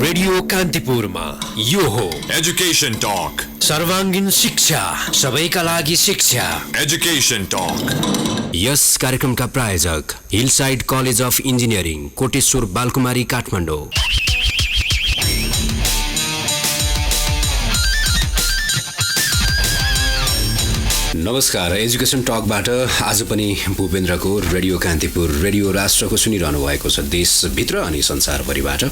Radio कान्तिपुरमा यो हो education talk. सर्वाङ्गीन शिक्षा सबैका लागि शिक्षा एजुकेशन टॉक। यस कार्यक्रमका प्रायोजक Hillside college of engineering Koteshwor Balkumari Kathmandu. नमस्कार, एजुकेसन टकबाट आज पनि भूपेन्द्रको रेडियो कान्तिपुर रेडियो राष्ट्रको सुनिरहनु भएको छ देशभित्र अनि संसारभरिबाट।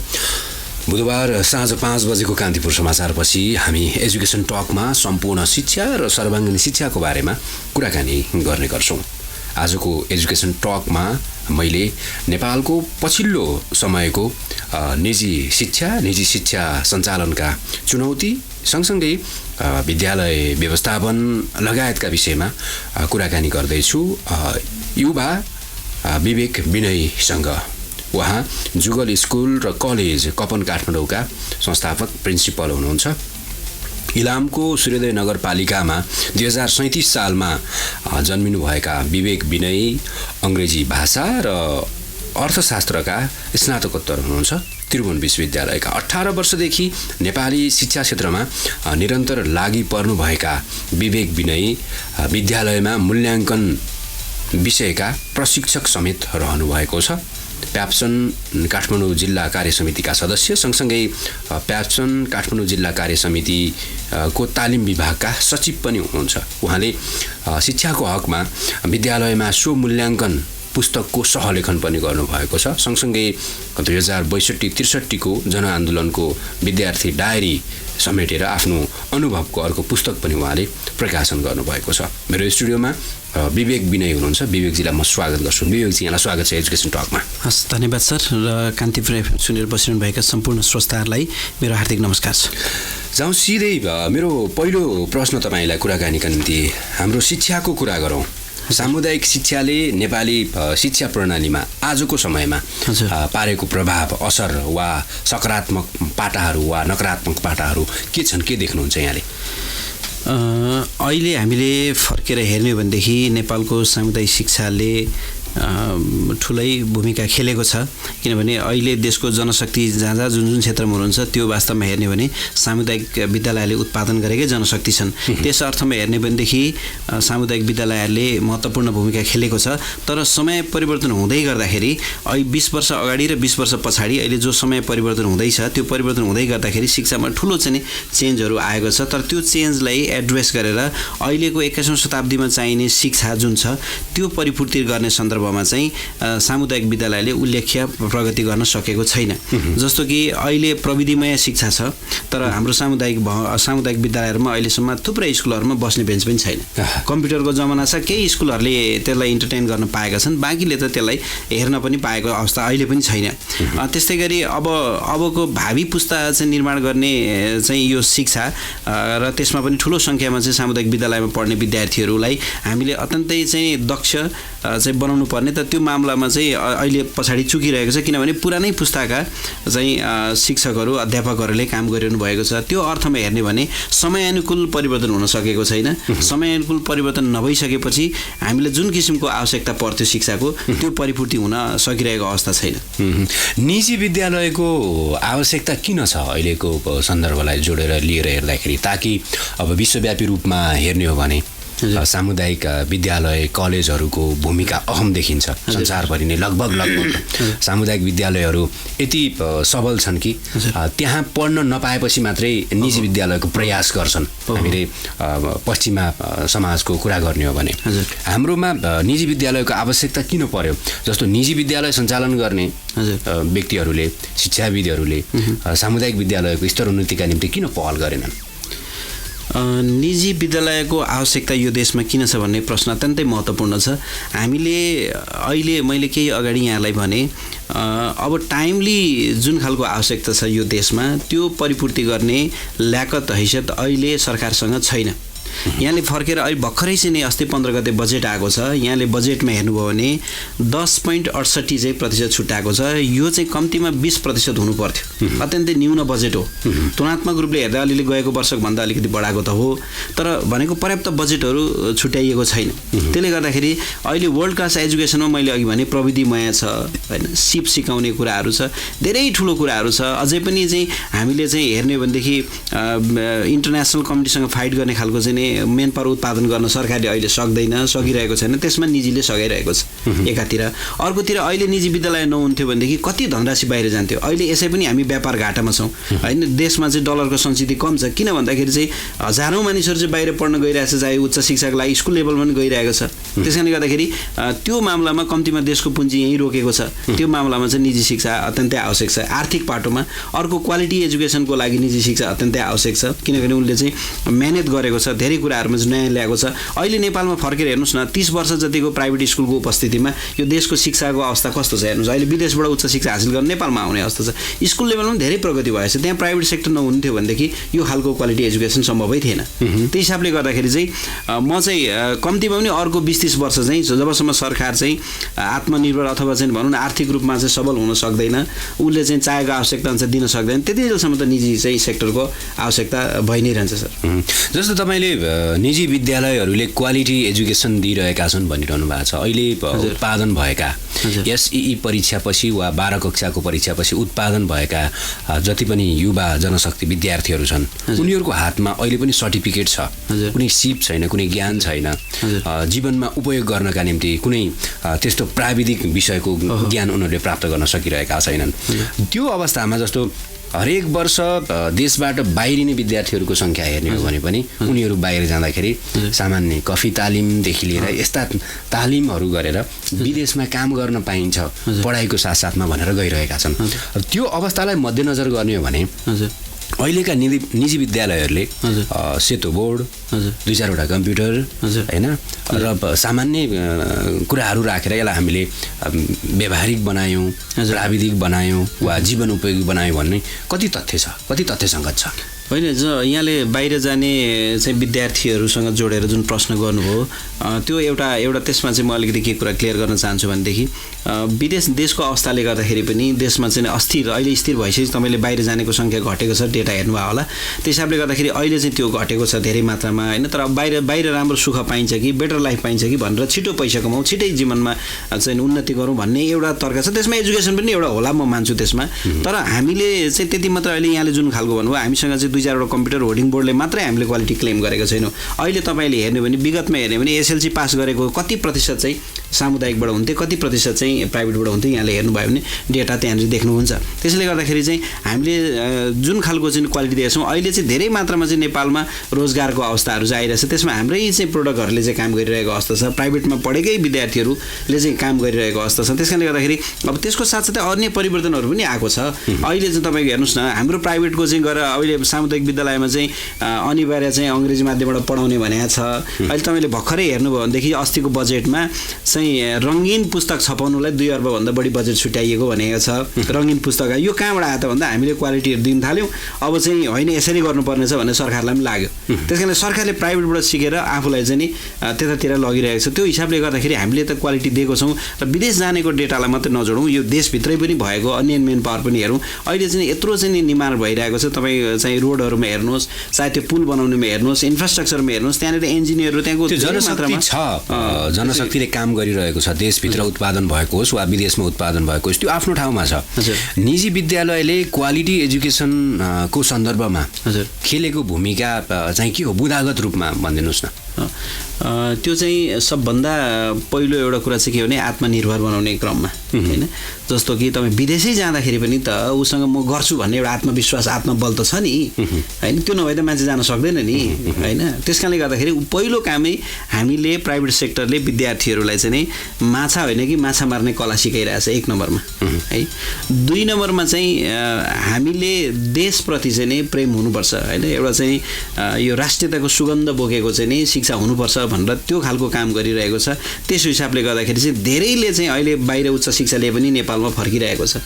बुधबार साँझ 5 बजेको कान्तिपुर समाचारपछि हामी एजुकेसन टकमा सम्पूर्ण शिक्षा र सर्वाङ्गीन शिक्षाको बारेमा कुराकानी गर्ने गर्छौँ। आजको एजुकेसन टकमा मैले नेपालको पछिल्लो समयको निजी शिक्षा सञ्चालनका चुनौती सँगसँगै विद्यालय व्यवस्थापन लगायतका विषयमा कुराकानी गर्दैछु युवा विवेक विनयसँग। उहाँ जुगल स्कुल र कलेज कपन काठमाडौँका संस्थापक प्रिन्सिपल हुनुहुन्छ। इलामको सूर्योदय नगरपालिकामा 2037 सालमा जन्मिनुभएका विवेक विनय अङ्ग्रेजी भाषा र अर्थशास्त्रका स्नातकोत्तर हुनुहुन्छ। त्रिभुवन विश्वविद्यालयका 18 वर्षदेखि नेपाली शिक्षा क्षेत्रमा निरन्तर लागि पर्नुभएका विवेक विनय विद्यालयमा मूल्याङ्कन विषयका प्रशिक्षक समेत रहनुभएको छ। प्याप्सन काठमाडौँ जिल्ला कार्य समितिका सदस्य सँगसँगै प्याप्सन काठमाडौँ जिल्ला कार्य समितिको तालिम विभागका सचिव पनि हुनुहुन्छ। उहाँले शिक्षाको हकमा विद्यालयमा स्वमूल्याङ्कन पुस्तकको सहलेखन पनि गर्नुभएको छ। सँगसँगै 2062-63 को जनआन्दोलनको विद्यार्थी डायरी समेटेर आफ्नो अनुभवको अर्को पुस्तक पनि उहाँले प्रकाशन गर्नुभएको छ। मेरो स्टुडियोमा विवेक विनय हुनुहुन्छ। विवेकजीलाई म स्वागत गर्छु। विवेकजी, यहाँलाई स्वागत छ एजुकेसन टकमा। हस्, धन्यवाद सर। र कान्तिपुर एफएम सुनेर बसिरहनुभएका सम्पूर्ण श्रोताहरूलाई मेरो हार्दिक नमस्कार छ। जाउँ सिधै मेरो पहिलो प्रश्न तपाईँलाई कुराकानीका निम्ति हाम्रो शिक्षाको कुरा गरौँ। सामुदायिक शिक्षाले नेपाली शिक्षा प्रणालीमा आजको समयमा पारेको प्रभाव, असर वा सकारात्मक पाटाहरू वा नकारात्मक पाटाहरू के छन्, के देख्नुहुन्छ यहाँले? अहिले हामीले फर्केर हेर्ने हो भनेदेखि नेपालको सामुदायिक शिक्षाले ठुलै भूमिका खेलेको छ। किनभने अहिले देशको जनशक्ति जहाँ जुन जुन क्षेत्रमा हुनुहुन्छ त्यो वास्तवमा हेर्ने भने सामुदायिक विद्यालयले उत्पादन गरेकै जनशक्ति छन्। त्यस अर्थमा हेर्ने भनेदेखि सामुदायिक विद्यालयहरूले महत्त्वपूर्ण भूमिका खेलेको छ। तर समय परिवर्तन हुँदै गर्दाखेरि अहिले 20 वर्ष अगाडि र 20 वर्ष पछाडि अहिले जो समय परिवर्तन हुँदैछ त्यो परिवर्तन हुँदै गर्दाखेरि शिक्षामा ठुलो चाहिँ चेन्जहरू आएको छ। तर त्यो चेन्जलाई एड्रेस गरेर अहिलेको 21औं शताब्दीमा चाहिने शिक्षा जुन छ त्यो परिपूर्ति गर्ने सन्दर्भमा चाहिँ सामुदायिक विद्यालयले उल्लेख्य प्रगति गर्न सकेको छैन। जस्तो कि अहिले प्रविधिमय शिक्षा छ तर हाम्रो सामुदायिक विद्यालयहरूमा अहिलेसम्म थुप्रै स्कुलहरूमा बस्ने बेन्च पनि छैन। कम्प्युटरको जमाना छ, केही स्कुलहरूले त्यसलाई इन्टरटेन गर्न पाएका छन्, बाँकीले त त्यसलाई हेर्न पनि पाएको अवस्था अहिले पनि छैन। त्यस्तै गरी अबको भावी पुस्ता चाहिँ निर्माण गर्ने चाहिँ यो शिक्षा र त्यसमा पनि ठुलो सङ्ख्यामा चाहिँ सामुदायिक विद्यालयमा पढ्ने विद्यार्थीहरूलाई हामीले अत्यन्तै चाहिँ दक्ष चाहिँ बनाउनु पर्ने, त त्यो मामलामा चाहिँ अहिले पछाडि चुकिरहेको छ। किनभने पुरानै पुस्ताका चाहिँ शिक्षकहरू अध्यापकहरूले काम गरिरहनु भएको छ। त्यो अर्थमा हेर्ने भने समयानुकूल परिवर्तन हुन सकेको छैन। समयानुकूल परिवर्तन नभइसकेपछि हामीले जुन किसिमको आवश्यकता पर्थ्यो शिक्षाको त्यो परिपूर्ति हुन सकिरहेको अवस्था छैन। निजी विद्यालयको आवश्यकता किन छ अहिलेको सन्दर्भलाई जोडेर लिएर हेर्दाखेरि, ताकि अब विश्वव्यापी रूपमा हेर्ने हो भने सामुदायिक विद्यालय कलेजहरूको भूमिका अहम देखिन्छ संसारभरि नै। लगभग सामुदायिक विद्यालयहरू यति सबल छन् कि त्यहाँ पढ्न नपाएपछि मात्रै निजी विद्यालयको प्रयास गर्छन्। हामीले पश्चिमा समाजको कुरा गर्ने हो भने हाम्रोमा निजी विद्यालयको आवश्यकता किन पर्यो? जस्तो निजी विद्यालय सञ्चालन गर्ने व्यक्तिहरूले, शिक्षाविदहरूले सामुदायिक विद्यालयको स्तरोन्नतिका निम्ति किन पहल गरेनन्? निजी विद्यालयको आवश्यकता यो देशमा किन छ भन्ने प्रश्न अत्यन्तै महत्त्वपूर्ण छ। हामीले अहिले मैले केही अगाडि यहाँलाई भने अब टाइमली जुन खालको आवश्यकता छ यो देशमा त्यो परिपूर्ति गर्ने ल्याकत हैसियत अहिले सरकारसँग छैन। यहाँले फर्केर अहिले भर्खरै चाहिँ नि अस्ति 15 गते बजेट आएको छ। यहाँले बजेटमा हेर्नुभयो भने 10.68 चाहिँ प्रतिशत छुट्याएको छ। यो चाहिँ कम्तीमा 20% हुनु पर्थ्यो। अत्यन्तै न्यून बजेट हो। तुलनात्मक रूपले हेर्दा अलिअलि गएको वर्षको भन्दा अलिकति बढाएको त हो, तर भनेको पर्याप्त बजेटहरू छुट्याइएको छैन। त्यसले गर्दाखेरि अहिले वर्ल्ड क्लास एजुकेसनमा मैले अघि भने प्रविधिमय छ हैन, सिप सिकाउने कुराहरू छ, धेरै ठुलो कुराहरू छ। अझै पनि चाहिँ हामीले चाहिँ हेर्ने हो भनेदेखि इन्टरनेसनल कम्युनिटीसँग फाइट गर्ने खालको चाहिँ मेन पावर उत्पादन गर्न सरकारले अहिले सक्दैन, सकिरहेको छैन। त्यसमा निजीले सघाइरहेको छ एकातिर। अर्कोतिर अहिले निजी विद्यालय नहुन्थ्यो भनेदेखि कति धनराशि बाहिर जान्थ्यो। अहिले यसै पनि हामी व्यापार घाटामा छौँ हैन। देशमा चाहिँ डलरको संस्कृति कम छ, किन भन्दाखेरि चाहिँ हजारौँ मानिसहरू चाहिँ बाहिर पढ्न गइरहेको छ, चाहे उच्च शिक्षाको लागि स्कुल लेभलमा पनि गइरहेको छ। त्यसकारणले गर्दाखेरि त्यो मामलामा कम्तीमा देशको पुँजी यहीँ रोकेको छ। त्यो मामलामा चाहिँ निजी शिक्षा अत्यन्तै आवश्यक छ आर्थिक पाटोमा। अर्को क्वालिटी एजुकेसनको लागि निजी शिक्षा अत्यन्तै आवश्यक छ, किनभने उनले चाहिँ मेहनत गरेको छ, धेरै कुराहरूमा चाहिँ नयाँ ल्याएको छ। अहिले नेपालमा फर्केर हेर्नुहोस् न, 30 वर्ष जतिको प्राइभेट स्कुलको उपस्थितिमा यो देशको शिक्षाको अवस्था कस्तो छ हेर्नुहोस्। अहिले विदेशबाट उच्च शिक्षा हासिल गर्न नेपालमा आउने अवस्था छ। स्कुल लेभलमा धेरै प्रगति भएछ। त्यहाँ प्राइभेट सेक्टर नहुन्थ्यो भनेदेखि यो खालको क्वालिटी एजुकेसन सम्भवै थिएन। त्यही हिसाबले गर्दाखेरि चाहिँ म चाहिँ कम्तीमा पनि अर्को 20-30 वर्ष चाहिँ जबसम्म सरकार चाहिँ आत्मनिर्भर अथवा चाहिँ भनौँ न आर्थिक रूपमा चाहिँ सबल हुन सक्दैन, उसले चाहिँ चाहेको आवश्यकता अनुसार दिन सक्दैन, त्यति बेलासम्म त निजी चाहिँ सेक्टरको आवश्यकता भइ नै रहन्छ सर। जस्तो तपाईँले निजी विद्यालयहरूले क्वालिटी एजुकेसन दिइरहेका छन् भनिरहनु भएको छ। अहिले उत्पादन भएका एसई परीक्षापछि वा 12 कक्षाको परीक्षापछि उत्पादन भएका जति पनि युवा जनशक्ति विद्यार्थीहरू छन्, उनीहरूको हातमा अहिले पनि सर्टिफिकेट छ, कुनै सिप छैन, कुनै ज्ञान छैन, जीवनमा उपयोग गर्नका निम्ति कुनै त्यस्तो प्राविधिक विषयको ज्ञान उनीहरूले प्राप्त गर्न सकिरहेका छैनन्। त्यो अवस्थामा जस्तो हरेक वर्ष देशबाट बाहिरिने विद्यार्थीहरूको सङ्ख्या हेर्ने हो भने पनि उनीहरू बाहिर जाँदाखेरि सामान्य कफी तालिमदेखि लिएर यस्ता तालिमहरू गरेर विदेशमा काम गर्न पाइन्छ पढाइको साथसाथमा भनेर गइरहेका छन्। त्यो अवस्थालाई मध्यनजर गर्ने हो भने अहिलेका निजी विद्यालयहरूले सेतो बोर्ड, 2-4वटा कम्प्युटर हैन र सामान्य कुराहरू राखेर यसलाई हामीले व्यावहारिक बनायौँ, प्राविधिक बनायौँ वा जीवन उपयोगी बनायौँ भन्ने कति तथ्य छ, कति तथ्यसङ्गत छ? होइन, यहाँले बाहिर जाने चाहिँ विद्यार्थीहरूसँग जोडेर जुन प्रश्न गर्नुभयो त्यो एउटा त्यसमा चाहिँ म अलिकति के कुरा क्लियर गर्न चाहन्छु भनेदेखि देशको अवस्थाले गर्दाखेरि पनि देशमा चाहिँ अहिले स्थिर भइसकेपछि तपाईँले बाहिर जानेको सङ्ख्या घटेको छ, डेटा हेर्नुभयो होला। त्यस हिसाबले गर्दाखेरि अहिले चाहिँ त्यो घटेको छ धेरै मात्रामा होइन। तर बाहिर राम्रो सुख पाइन्छ कि बेटर लाइफ पाइन्छ कि भनेर छिटो पैसा कमाउँ, छिटै जीवनमा चाहिँ उन्नति गरौँ भन्ने एउटा तर्क छ। त्यसमा एजुकेसन पनि एउटा होला, म मान्छु त्यसमा। तर हामीले चाहिँ त्यति मात्र अहिले यहाँले जुन खालको भन्नुभयो हामीसँग चाहिँ 2-4वटा कम्प्युटर होर्डिङ बोर्डले मात्रै हामीले क्वालिटी क्लेम गरेको छैनौँ। अहिले तपाईँले हेर्ने भने विगतमा हेर्ने भने एसएलसी पास गरेको कति प्रतिशत चाहिँ सामुदायिकबाट हुन्थ्यो, कति प्रतिशत चाहिँ प्राइभेटबाट हुन्थ्यो, यहाँले हेर्नुभयो भने डेटा त्यहाँनिर देख्नुहुन्छ। त्यसले गर्दाखेरि चाहिँ हामीले जुन खालको चाहिँ क्वालिटी दिएका छौँ, अहिले चाहिँ धेरै मात्रामा चाहिँ नेपालमा रोजगारको अवस्थाहरू चाहिँ आइरहेछ। त्यसमा हाम्रै चाहिँ प्रोडक्टहरूले चाहिँ काम गरिरहेको अवस्था छ, प्राइभेटमा पढेकै विद्यार्थीहरूले चाहिँ काम गरिरहेको अवस्था छ। त्यसकारणले गर्दाखेरि अब त्यसको साथसाथै अन्य परिवर्तनहरू पनि आएको छ। अहिले चाहिँ तपाईँको हेर्नुहोस् न, हाम्रो प्राइभेटको चाहिँ गएर अहिले सामुदायिक विद्यालयमा चाहिँ अनिवार्य चाहिँ अङ्ग्रेजी माध्यमबाट पढाउने भनेको छ। अहिले तपाईँले भर्खरै हेर्नुभयो भनेदेखि अस्तिको बजेटमा चाहिँ रङ्गीन पुस्तक छपाउनुलाई 2 अर्बभन्दा बढी बजेट छुट्याइएको भनेको छ। रङ्गीन पुस्तक यो कहाँबाट आयो त भन्दा हामीले क्वालिटीहरू दिन थाल्यौँ, अब चाहिँ होइन यसरी गर्नुपर्ने छ भन्ने सरकारलाई पनि लाग्यो। त्यस कारणले सरकारले प्राइभेटबाट सिकेर आफूलाई चाहिँ नि त्यतातिर लगिरहेको छ। त्यो हिसाबले गर्दाखेरि हामीले त क्वालिटी दिएको छौँ र विदेश जानेको डेटालाई मात्रै नजोडौँ, यो देशभित्रै पनि भएको अन्य मेन पावर पनि हेरौँ। अहिले चाहिँ यत्रो चाहिँ निर्माण भइरहेको छ। तपाईँ चाहिँ रोडहरूमा हेर्नुहोस्, चाहे त्यो पुल बनाउनेमा हेर्नुहोस्, इन्फ्रास्ट्रक्चरमा हेर्नुहोस्, त्यहाँनिर इन्जिनियरहरू त्यहाँको जनशक्ति छ, जनशक्ति काम गरिरहेको छ। देशभित्र उत्पादन भएको होस् वा विदेशमा उत्पादन भएको होस्, त्यो आफ्नो ठाउँमा छ। निजी विद्यालयले क्वालिटी एजुकेसनको सन्दर्भमा खेलेको भूमिका चाहिँ के हो बुदागत रूपमा भनिदिनुहोस् न। त्यो चाहिँ सबभन्दा पहिलो एउटा कुरा चाहिँ के हो भने आत्मनिर्भर बनाउने क्रममा होइन। जस्तो कि तपाईँ विदेशै जाँदाखेरि पनि त उसँग म गर्छु भन्ने एउटा आत्मविश्वास आत्मबल त छ नि होइन। त्यो नभए त मान्छे जान सक्दैन नि होइन। त्यस कारणले गर्दाखेरि पहिलो कामै हामीले प्राइभेट सेक्टरले विद्यार्थीहरूलाई चाहिँ नै माछा होइन कि माछा मार्ने कला सिकाइरहेछ 1 नम्बरमा है। 2 नम्बरमा चाहिँ हामीले देशप्रति चाहिँ नै प्रेम हुनुपर्छ होइन। एउटा चाहिँ यो राष्ट्रियताको सुगन्ध बोकेको चाहिँ नै शिक्षा शिक्षा हुनुपर्छ भनेर त्यो खालको काम गरिरहेको छ। त्यस हिसाबले गर्दाखेरि चाहिँ धेरैले चाहिँ अहिले बाहिर उच्च शिक्षा लिए पनि नेपालमा फर्किरहेको छ।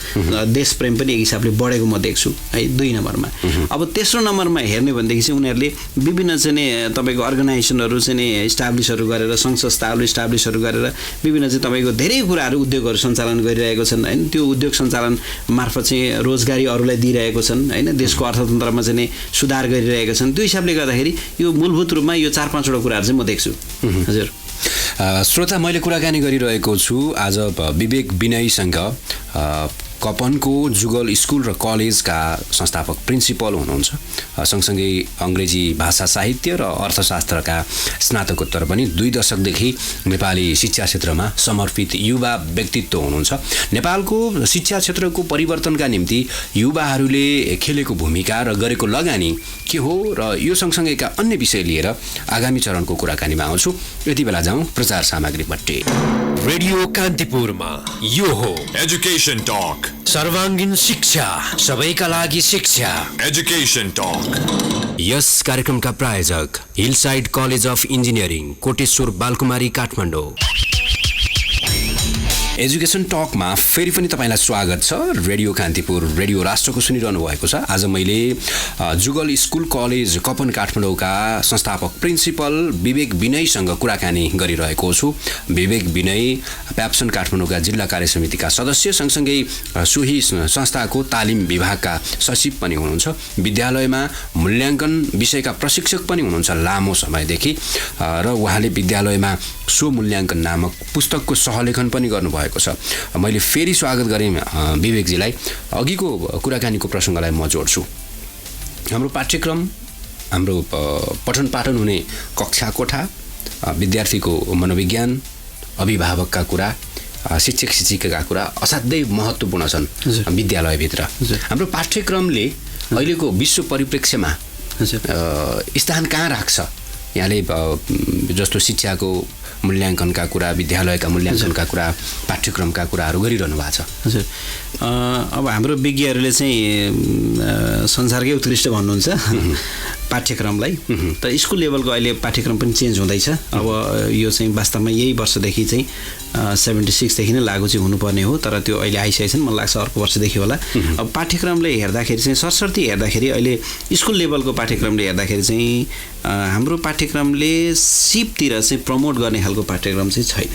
देश प्रेम पनि एक हिसाबले बढेको म देख्छु है 2 नम्बरमा। अब तेस्रो नम्बरमा हेर्ने भनेदेखि चाहिँ उनीहरूले विभिन्न चाहिँ नि तपाईँको अर्गनाइजेसनहरू चाहिँ नि इस्टाब्लिसहरू गरेर सङ्घ संस्थाहरू इस्टाब्लिसहरू गरेर विभिन्न चाहिँ तपाईँको धेरै कुराहरू उद्योगहरू सञ्चालन गरिरहेको छन् होइन। त्यो उद्योग सञ्चालन मार्फत चाहिँ रोजगारी अरूलाई दिइरहेको छन् होइन। देशको अर्थतन्त्रमा चाहिँ नि सुधार गरिरहेका छन्। त्यो हिसाबले गर्दाखेरि यो मूलभूत रूपमा यो 4-5 वटा कुराहरू चाहिँ म देख्छु। हजुर श्रोता, मैले कुराकानी गरिरहेको छु आज विवेक विनयसँग, कपनको जुगल स्कुल र कलेजका संस्थापक प्रिन्सिपल हुनुहुन्छ। सँगसँगै अङ्ग्रेजी भाषा साहित्य र अर्थशास्त्रका स्नातकोत्तर पनि 2 दशकदेखि नेपाली शिक्षा क्षेत्रमा समर्पित युवा व्यक्तित्व हुनुहुन्छ। नेपालको शिक्षा क्षेत्रको परिवर्तनका निम्ति युवाहरूले खेलेको भूमिका र गरेको लगानी के हो र यो सँगसँगैका अन्य विषय लिएर आगामी चरणको कुराकानीमा आउँछु। यति बेला जाउँ प्रचार सामग्रीपट्टि। रेडियो कान्तिपुरमा यो हो Education Talk. सर्वाङ्गीन शिक्षा, सबैका लागि शिक्षा। Education Talk. यस कार्यक्रमका प्रायोजक Hillside college of engineering, Koteshwor Balkumari, Kathmandu. Education टकमा फेरि पनि तपाईँलाई स्वागत छ। रेडियो कान्तिपुर रेडियो राष्ट्रको सुनिरहनु भएको छ। आज मैले जुगल स्कुल कलेज कपन काठमाडौँका संस्थापक प्रिन्सिपल विवेक विनयसँग कुराकानी गरिरहेको छु। विवेक विनय प्याप्सन काठमाडौँका जिल्ला कार्य समितिका सदस्य, सँगसँगै सोही संस्थाको तालिम विभागका सचिव पनि हुनुहुन्छ। विद्यालयमा मूल्याङ्कन विषयका प्रशिक्षक पनि हुनुहुन्छ लामो समयदेखि, र उहाँले विद्यालयमा सो मूल्याङ्कन नामक पुस्तकको सहलेखन पनि गर्नुभएको छ। मैले फेरि स्वागत गरेँ विवेकजीलाई। अघिको कुराकानीको प्रसङ्गलाई म जोड्छु। हाम्रो पाठ्यक्रम, हाम्रो पठन पाठन हुने कक्षा कोठा, विद्यार्थीको मनोविज्ञान, अभिभावकका कुरा, शिक्षक शिक्षिकाका कुरा असाध्यै महत्त्वपूर्ण छन् विद्यालयभित्र। हाम्रो पाठ्यक्रमले अहिलेको विश्व परिप्रेक्ष्यमा स्थान कहाँ राख्छ? यहाँले जस्तो शिक्षाको मूल्याङ्कनका कुरा, विद्यालयका मूल्याङ्कनका कुरा, पाठ्यक्रमका कुराहरू गरिरहनु भएको छ। हजुर, अब हाम्रो विज्ञहरूले चाहिँ संसारकै उत्कृष्ट भन्नुहुन्छ पाठ्यक्रमलाई। त स्कुल लेभलको अहिले पाठ्यक्रम पनि चेन्ज हुँदैछ। अब यो चाहिँ वास्तवमा यही वर्षदेखि चाहिँ 76 देखि नै लागू चाहिँ हुनुपर्ने हो, तर त्यो अहिले आइसकेको छैन, मलाई लाग्छ अर्को वर्षदेखि होला। अब पाठ्यक्रमले हेर्दाखेरि चाहिँ सरसर्ती हेर्दाखेरि अहिले स्कुल लेभलको पाठ्यक्रमले हेर्दाखेरि चाहिँ हाम्रो पाठ्यक्रमले सिपतिर चाहिँ प्रमोट गर्ने खालको पाठ्यक्रम चाहिँ छैन,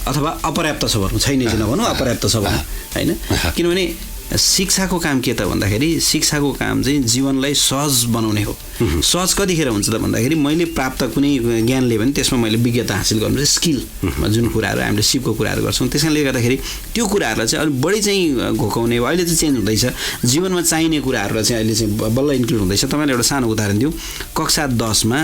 अथवा अपर्याप्त छ भनौँ, छैन चाहिँ नभनौँ, अपर्याप्त छ भनौँ होइन। किनभने शिक्षाको काम के त भन्दाखेरि शिक्षाको काम चाहिँ जीवनलाई सहज बनाउने हो। सहज कतिखेर हुन्छ त भन्दाखेरि मैले प्राप्त कुनै ज्ञान लिएँ भने त्यसमा मैले विज्ञता हासिल गर्नु, स्किल जुन कुराहरू हामीले सिपको कुराहरू गर्छौँ, त्यसैले गर्दाखेरि त्यो कुराहरूलाई चाहिँ अलिक बढी चाहिँ घोकाउने हो। अहिले चाहिँ चेन्ज हुँदैछ, जीवनमा चाहिने कुराहरूलाई चाहिँ अहिले चाहिँ बल्ल इन्क्लुड हुँदैछ। तपाईँले एउटा सानो उदाहरण दिउँ, कक्षा 10मा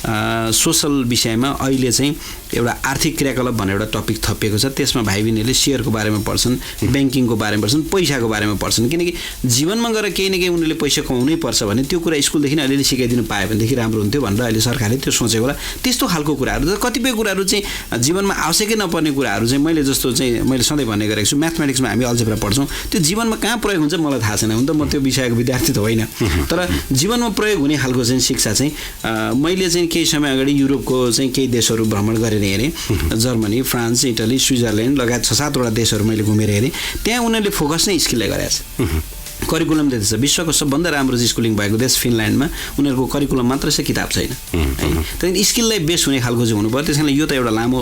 सोसल विषयमा अहिले चाहिँ एउटा आर्थिक क्रियाकलाप भन्ने एउटा टपिक थपिएको छ। त्यसमा भाइ बहिनीहरूले सेयरको बारेमा पढ्छन्, ब्याङ्किङको बारेमा पढ्छन्, पैसाको बारेमा पढ्छन्। किनकि जीवनमा गएर केही न केही उनीहरूले पैसा कमाउनै पर्छ भने त्यो कुरा स्कुलदेखि अलिअलि सिकाइदिनु पायो भनेदेखि राम्रो हुन्थ्यो भनेर अहिले सरकारले त्यो सोचेको होला। त्यस्तो खालको कुराहरू, कतिपय कुराहरू चाहिँ जीवनमा आवश्यकै नपर्ने कुराहरू चाहिँ मैले जस्तो चाहिँ मैले सधैँ भन्ने गरेको छु, म्याथमेटिक्समा हामी अल्जेब्रा पढ्छौँ, त्यो जीवनमा कहाँ प्रयोग हुन्छ मलाई थाहा छैन। हुन त म त्यो विषयको विद्यार्थी त होइन, तर जीवनमा प्रयोग हुने खालको चाहिँ शिक्षा चाहिँ मैले चाहिँ केही समय अगाडि युरोपको चाहिँ केही देशहरू भ्रमण गरेर हेरेँ। जर्मनी, फ्रान्स, इटली, स्विजरल्यान्ड लगायत 6-7 वटा देशहरू मैले घुमेर हेरेँ। त्यहाँ उनीहरूले फोकस नै स्किललाई गरेको छ। करिकुलम दिँदैछ। विश्वको सबभन्दा राम्रो स्कुलिङ भएको देश फिनल्यान्डमा उनीहरूको करिकुलम मात्र छ, किताब छैन। त्यहाँदेखि स्किललाई बेस हुने खालको चाहिँ हुनु पर्यो। त्यस कारणले यो त एउटा लामो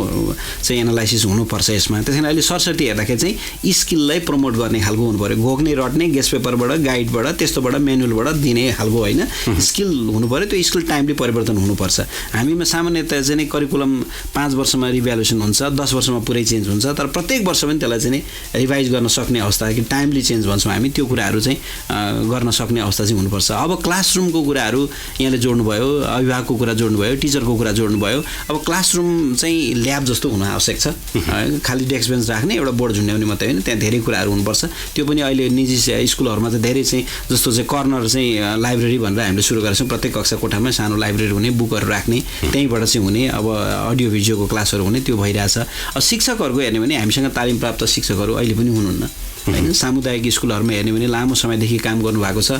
चाहिँ एनालाइसिस हुनुपर्छ यसमा। त्यस कारण अहिले सरसर्ती हेर्दाखेरि चाहिँ स्किललाई प्रमोट गर्ने खालको हुनु पर्यो। घोक्ने रट्ने गेस्ट पेपरबाट, गाइडबाट, त्यस्तोबाट, म्यानुअलबाट दिने खालको होइन, स्किल हुनु पर्यो। त्यो स्किल टाइमली परिवर्तन हुनुपर्छ। हामीमा सामान्यतया चाहिँ करिकुलम 5 वर्षमा रिभ्यालुएसन हुन्छ, 10 वर्षमा पुरै चेन्ज हुन्छ, तर प्रत्येक वर्ष पनि त्यसलाई चाहिँ रिभाइज गर्न सक्ने अवस्था कि टाइमली चेन्ज भन्छौँ हामी, त्यो कुराहरू चाहिँ गर्न सक्ने अवस्था चाहिँ हुनुपर्छ। अब क्लासरुमको कुराहरू यहाँले जोड्नुभयो, अभिभावकको कुरा जोड्नुभयो, टिचरको कुरा जोड्नुभयो। अब क्लासरुम चाहिँ ल्याब जस्तो हुन आवश्यक छ। खालि डेस्क बेन्च राख्ने, एउटा बोर्ड झुन्ड्याउने मात्रै होइन, त्यहाँ धेरै कुराहरू हुनुपर्छ। त्यो पनि अहिले निजी स्कुलहरूमा चाहिँ धेरै चाहिँ जस्तो चाहिँ कर्नर चाहिँ लाइब्रेरी भनेर हामीले सुरु गरेका छौँ। प्रत्येक कक्षा कोठामा सानो लाइब्रेरी हुने, बुकहरू राख्ने, त्यहीँबाट चाहिँ हुने, अब अडियो भिडियोको क्लासहरू हुने, त्यो भइरहेछ। अब शिक्षकहरूको हेर्ने भने हामीसँग तालिम प्राप्त शिक्षकहरू अहिले पनि हुनुहुन्न। होइन सामुदायिक स्कुलहरूमा हेर्ने भने लामो समयदेखि काम गर्नुभएको छ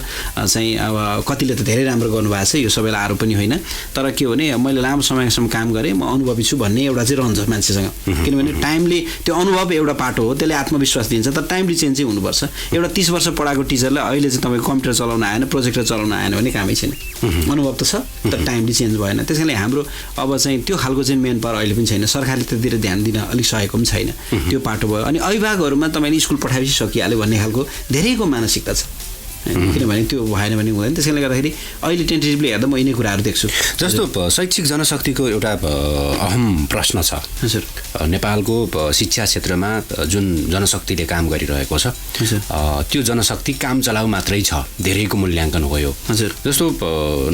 चाहिँ अब कतिले त धेरै राम्रो गर्नुभएको छ यो सबैलाई आरोप पनि होइन तर के हो भने मैले लामो समयसम्म काम गरेँ म अनुभवी छु भन्ने एउटा चाहिँ रहन्छ मान्छेसँग किनभने टाइमले त्यो अनुभव एउटा पाटो हो त्यसले आत्मविश्वास दिन्छ तर टाइमली चेन्ज चाहिँ हुनुपर्छ एउटा 30 वर्ष पढाएको टिचरलाई अहिले चाहिँ तपाईँको कम्प्युटर चलाउन आएन प्रोजेक्टर चलाउन आएन भने कामै छैन अनुभव त छ तर टाइमली चेन्ज भएन त्यसैले हाम्रो अब चाहिँ त्यो खालको चाहिँ मेन पावर अहिले पनि छैन सरकारले त्यतिर ध्यान दिन अलिक सकेको पनि छैन त्यो पाटो भयो अनि अभिभावकहरूमा तपाईँले स्कुल पठाएपछि सकिहाल्यो भन्ने खालको धेरैको मानसिकता छ किनभने त्यो भएन भने हुँदैन त्यसैले गर्दाखेरि अहिले टेन्टेटिभली हेर्दा म यिनै कुराहरू देख्छु जस्तो शैक्षिक जनशक्तिको एउटा अहम प्रश्न छ हजुर नेपालको शिक्षा क्षेत्रमा जुन जनशक्तिले काम गरिरहेको छ त्यो जनशक्ति काम चलाउ मात्रै छ धेरैको मूल्याङ्कन हो यो हजुर जस्तो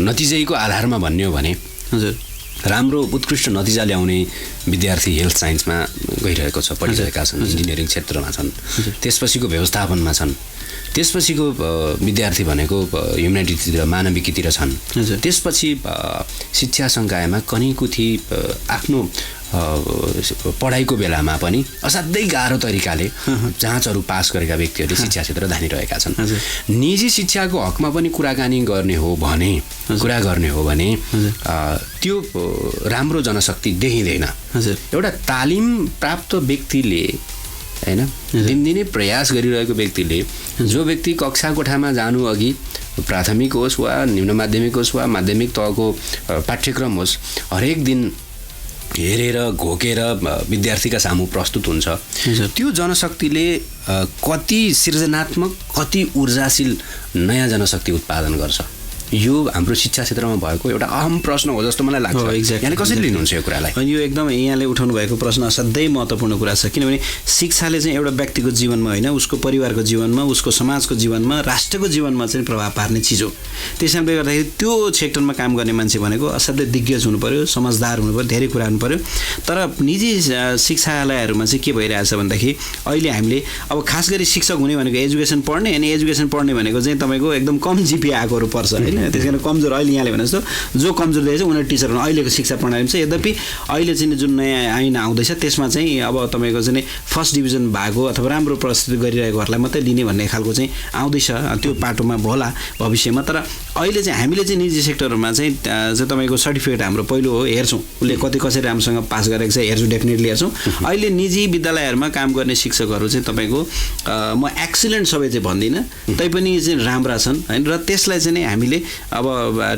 नतिजैको आधारमा भन्ने हो भने हजुर राम्रो उत्कृष्ट नतिजा ल्याउने विद्यार्थी हेल्थ साइन्समा गइरहेको छ पढिरहेका छन् इन्जिनियरिङ क्षेत्रमा छन् त्यसपछिको व्यवस्थापनमा छन् त्यसपछिको विद्यार्थी भनेको ह्युम्यानिटीतिर मानविकीतिर छन् त्यसपछि शिक्षा संकायमा कनीकुथी आफ्नो पढाइको बेलामा पनि असाध्यै गाह्रो तरिकाले जाँचहरू पास गरेका व्यक्तिहरूले शिक्षा क्षेत्र धानिरहेका छन् निजी शिक्षाको हकमा पनि कुराकानी गर्ने हो भने त्यो राम्रो जनशक्ति देखिँदैन एउटा तालिम प्राप्त व्यक्तिले हैन दिनदिनै प्रयास गरिरहेको व्यक्तिले जो व्यक्ति कक्षा कोठामा जानु अघि प्राथमिक होस् वा निम्न माध्यमिक होस् वा माध्यमिक तहको पाठ्यक्रम होस् हरेक दिन हेरेर घोकेर विद्यार्थीका सामु प्रस्तुत हुन्छ त्यो जनशक्तिले कति सृजनात्मक कति ऊर्जाशील नयाँ जनशक्ति उत्पादन गर्छ यो हाम्रो शिक्षा क्षेत्रमा भएको एउटा अहम प्रश्न हो जस्तो मलाई लाग्छ यहाँले कसरी लिनुहुन्छ यो कुरालाई अनि यो एकदम यहाँले उठाउनु भएको प्रश्न असाध्यै महत्त्वपूर्ण कुरा छ किनभने शिक्षाले चाहिँ एउटा व्यक्तिको जीवनमा होइन उसको परिवारको जीवनमा उसको समाजको जीवनमा राष्ट्रको जीवनमा चाहिँ प्रभाव पार्ने चिज हो त्यसैले गर्दाखेरि त्यो सेक्टरमा काम गर्ने मान्छे भनेको असाध्यै दिग्गज हुनु पर्यो समझदार हुनु पर्यो धेरै कुरा हुनु पर्यो तर निजी शिक्षालयहरूमा चाहिँ के भइरहेछ भन्दाखेरि अहिले हामीले अब खास गरी शिक्षक हुने भनेको एजुकेसन पढ्ने अनि एजुकेसन पढ्ने भनेको चाहिँ तपाईँको एकदम कम जिपी आएकोहरू पर्छ होइन त्यस कारण कमजोर अहिले यहाँले भने जस्तो जो कमजोर देखेको छ उनीहरू टिचर हुनु अहिलेको शिक्षा प्रणालीमा चाहिँ यद्यपि अहिले चाहिँ जुन नयाँ ऐन आउँदैछ त्यसमा चाहिँ अब तपाईँको चाहिँ फर्स्ट डिभिजन भएको अथवा राम्रो प्रस्तुति गरिरहेकोहरूलाई मात्रै लिने भन्ने खालको चाहिँ आउँदैछ त्यो पाटोमा होला भविष्यमा तर अहिले चाहिँ हामीले चाहिँ निजी सेक्टरमा चाहिँ तपाईँको सर्टिफिकेट हाम्रो पहिलो हो हेर्छौँ उसले कसरी राम्रोसँग पास गरेको छ हेर्छु डेफिनेटली हेर्छौँ अहिले निजी विद्यालयहरूमा काम गर्ने शिक्षकहरू चाहिँ तपाईँको म एक्सिलेन्ट सबै चाहिँ भन्दिनँ तैपनि चाहिँ राम्रा छन् होइन र त्यसलाई चाहिँ हामीले अब